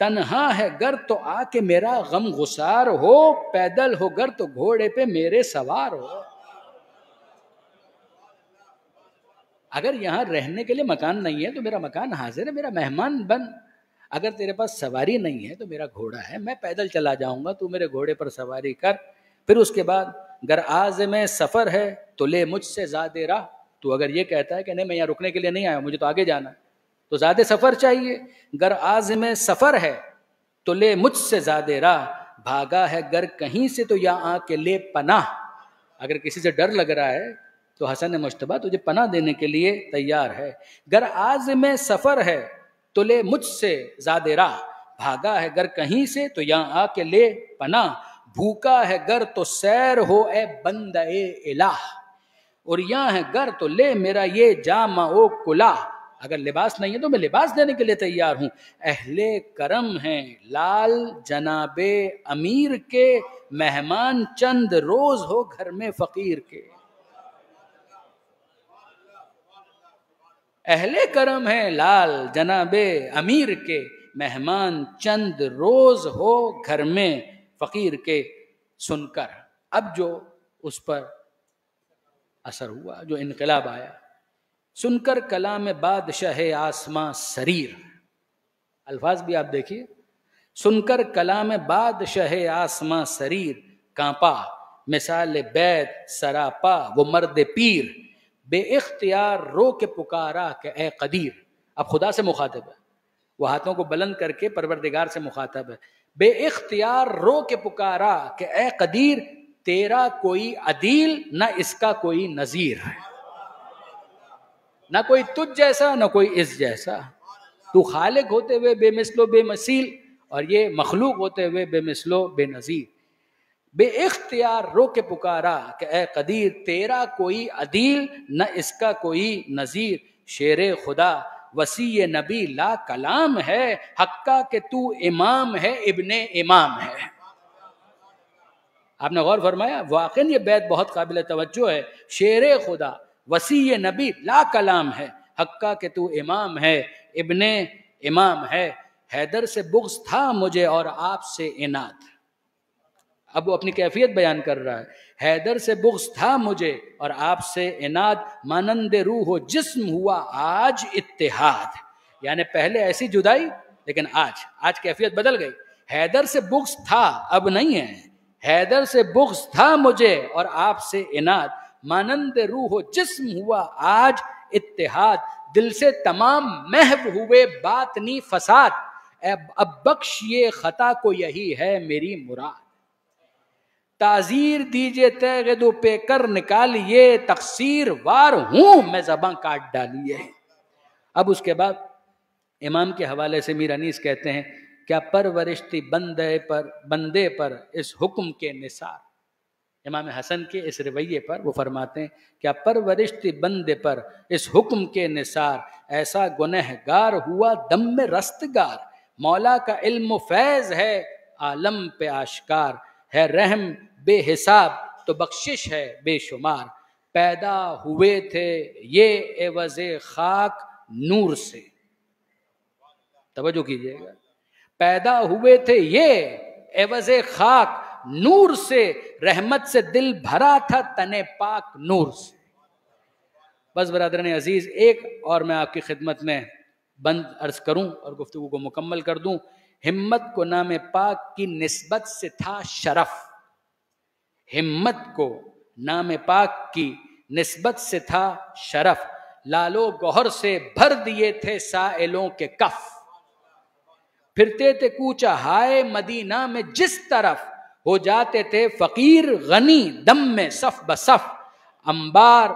تنہا ہے گر تو آ کے میرا غم گسار ہو، پیدل ہو گر تو گھوڑے پہ میرے سوار ہو. اگر یہاں رہنے کے لیے مکان نہیں ہے تو میرا مکان حاضر ہے، میرا مہمان بن. اگر تیرے پاس سواری نہیں ہے تو میرا گھوڑا ہے، میں پیدل چلا جاؤں گا، تو میرے گھوڑے پر سواری کر. پھر اس کے بعد گر عازم سفر ہے تو لے مجھ سے زاد راہ. تو اگر یہ کہتا ہے کہ نہیں میں یہاں رکنے کے لیے نہیں آیا، مجھے تو آگے جانا ہے، تو زاد سفر چاہیے. گر عازم سفر ہے تو لے مجھ سے زاد راہ، بھاگا ہے گر کہیں سے تو یہاں آ کے لے پناہ. اگر کسی سے ڈر لگ رہا ہے تو حسن مجتبیٰ تجھے پناہ دینے کے لیے تیار ہے. گر عازم سفر ہے تو لے مجھ سے زاد راہ، بھاگا ہے گر کہیں سے تو یہاں آ کے لے پناہ. بھوکا ہے گر تو سیر ہو اے بندہ الہ، اور یہاں ہے گر تو لے میرا یہ جامہ و کلاه. اگر لباس نہیں ہے تو میں لباس دینے کے لیے تیار ہوں. اہل کرم ہیں لال جناب امیر کے، مہمان چند روز ہو گھر میں فقیر کے. اہل کرم ہیں لال جناب امیر کے، مہمان چند روز ہو گھر میں فقیر کے. سن کر اب جو اس پر اثر ہوا، جو انقلاب آیا، سن کر کلام بادشاہ آسماں سریر. الفاظ بھی آپ دیکھیے، سن کر کلام بادشاہ آسماں سریر، کانپا مثال بیت سراپا وہ مرد پیر، بے اختیار رو کے پکارا کہ اے قدیر. اب خدا سے مخاطب ہے، وہ ہاتھوں کو بلند کر کے پروردگار سے مخاطب ہے. بے اختیار رو کے پکارا کہ اے قدیر، تیرا کوئی عدیل نہ اس کا کوئی نظیر. نہ کوئی تجھ جیسا نہ کوئی اس جیسا، تو خالق ہوتے ہوئے بے مثل و بے مثیل، اور یہ مخلوق ہوتے ہوئے بے مثل و بے نظیر. بے اختیار رو کے پکارا کہ اے قدیر، تیرا کوئی عدیل نہ اس کا کوئی نظیر. شیر خدا وسیع نبی لا کلام ہے، حقا کہ تو امام ہے ابن امام ہے. آپ نے غور فرمایا، واقعی یہ بیت بہت قابل توجہ ہے. شیر خدا وسیع نبی لا کلام ہے، حقا کہ تو امام ہے ابن امام ہے. حیدر سے بغض تھا مجھے اور آپ سے عناد. اب وہ اپنی کیفیت بیان کر رہا ہے. حیدر سے بغض تھا مجھے اور آپ سے عناد، مانند روح و جسم ہوا آج اتحاد. یعنی پہلے ایسی جدائی، لیکن آج کیفیت بدل گئی. حیدر سے بغض تھا، اب نہیں ہے. حیدر سے بغض تھا مجھے اور آپ سے عناد، مانند روح و جسم ہوا آج اتحاد. دل سے تمام محو ہوئے باطنی فساد، اب بخش یہ خطا کو یہی ہے میری مراد. تعزیر دیجئے تیغ دو پہ کر نکالیے، تقصیر وار ہوں میں زباں کاٹ ڈالیے۔ اب اس کے بعد امام کے حوالے سے میر انیس کہتے ہیں کیا پرورش تھی بندے پر اس حکم کے نثار۔ امام حسن کے اس رویے پر وہ فرماتے ہیں کیا پرورش تھی بندے پر اس حکم کے نثار، ایسا گنہگار ہوا دم میں رستگار، مولا کا علم و فیض ہے عالم پہ آشکار، ہے رحم بے حساب تو بخشش ہے بے شمار، پیدا ہوئے تھے یہ عوض خاک نور سے۔ توجہ کیجئے گا، پیدا ہوئے تھے یہ عوض خاک نور سے، رحمت سے دل بھرا تھا تن پاک نور سے۔ بس برادران عزیز، ایک اور میں آپ کی خدمت میں بند عرض کروں اور گفتگو کو مکمل کر دوں۔ ہمت کو نام پاک کی نسبت سے تھا شرف، ہمت کو نام پاک کی نسبت سے تھا شرف، لالو گوہر سے بھر دیے تھے سائلوں کے کف، پھرتے تھے کوچہ ہائے مدینہ میں جس طرف، ہو جاتے تھے فقیر غنی دم میں صف بصف، انبار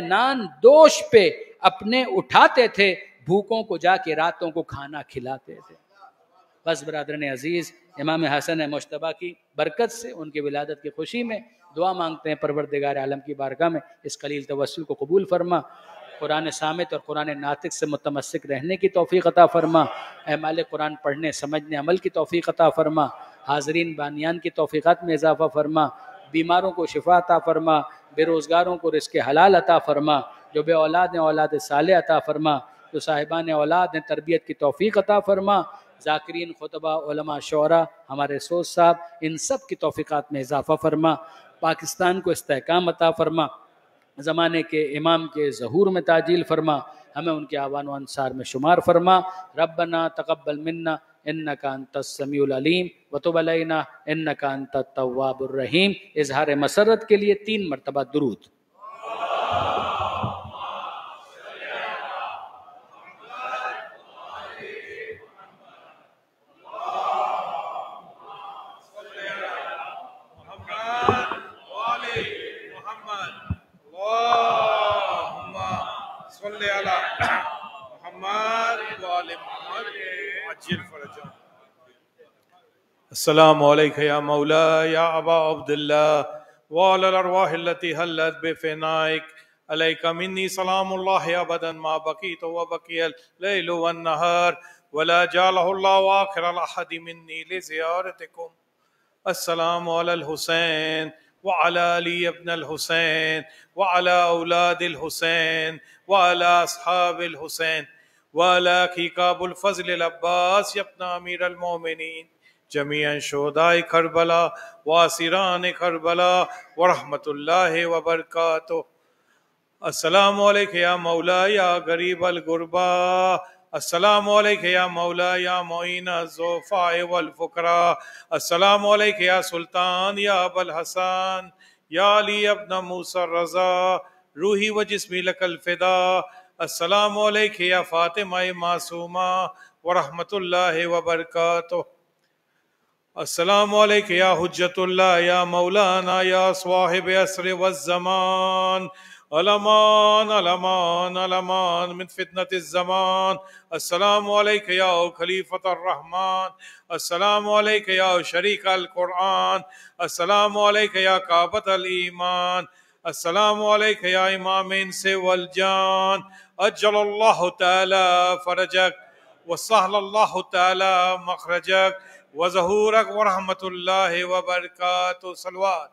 نان دوش پہ اپنے اٹھاتے تھے، بھوکوں کو جا کے راتوں کو کھانا کھلاتے تھے۔ بس برادران عزیز، امام حسن مجتبیٰ کی برکت سے، ان کی ولادت کی خوشی میں دعا مانگتے ہیں پروردگار عالم کی بارگاہ میں اس قلیل توسل کو قبول فرما، قرآن صامت اور قرآن ناطق سے متمسک رہنے کی توفیق عطا فرما، اے مالک قرآن پڑھنے سمجھنے عمل کی توفیق عطا فرما، حاضرین بانیان کی توفیقات میں اضافہ فرما، بیماروں کو شفا عطا فرما، بے روزگاروں کو رزق حلال عطا فرما، جو بے اولاد ہیں اولاد صالح عطا فرما، جو صاحبان اولاد ہیں تربیت کی توفیق عطا فرما، ذاکرین خطبہ علماء شعراء ہمارے سوز صاحب ان سب کی توفیقات میں اضافہ فرما، پاکستان کو استحکام عطا فرما، زمانے کے امام کے ظہور میں تعجیل فرما، ہمیں ان کے آوان و انصار میں شمار فرما۔ ربنا تقبل منا انک انت السمیع العلیم وتب علینا انک انت التواب الرحیم۔ اظہار مسرت کے لیے 3 مرتبہ درود۔ السلام علیکہ یا مولا یا ابا عبداللہ وعلی الارواح التي حلت بفنائک، علیک منی سلام اللہ ابدا ما بقیت وبقی اللیل والنہار ولا جعلہ اللہ آخر الاحد منی لزیارتکم۔ السلام علی الحسین وعلی علی ابن الحسین وعلی اولاد الحسین وعلی اصحاب الحسین وعلی اخیک ابو الفضل العباس ابن امیر المومنین جمیعاً شہداء کربلا واسران کربلا ورحمت اللہ وبرکاتہ۔ السلام علیکہ یا مولا یا غریب الغربا، السلام علیکہ یا مولا یا معین الضعفاء والفقراء، السلام علیکہ یا سلطان یا ابا الحسن یا علی ابن موسیٰ الرضا، روحی و جسمی لک الفدا، السلام علیکہ یا فاطمہ معصومہ ورحمت اللہ وبرکاتہ۔ السلام علیکہ یا حجت اللہ یا مولانا یا صاحب عصر والزمان، الامان الامان الامان من فتنة الزمان، السلام علیکہ یا خلیفۃ الرحمن، السلام علیکہ یا شریک القرآن، السلام علیکہ یا کعبۃ الایمان، السلام علیکہ یا امام انس والجان، اجل اللہ تعالی فرجک وسہل اللہ تعالی مخرجک وظہورک ورحمت اللہ وبرکاتہ۔ صلوات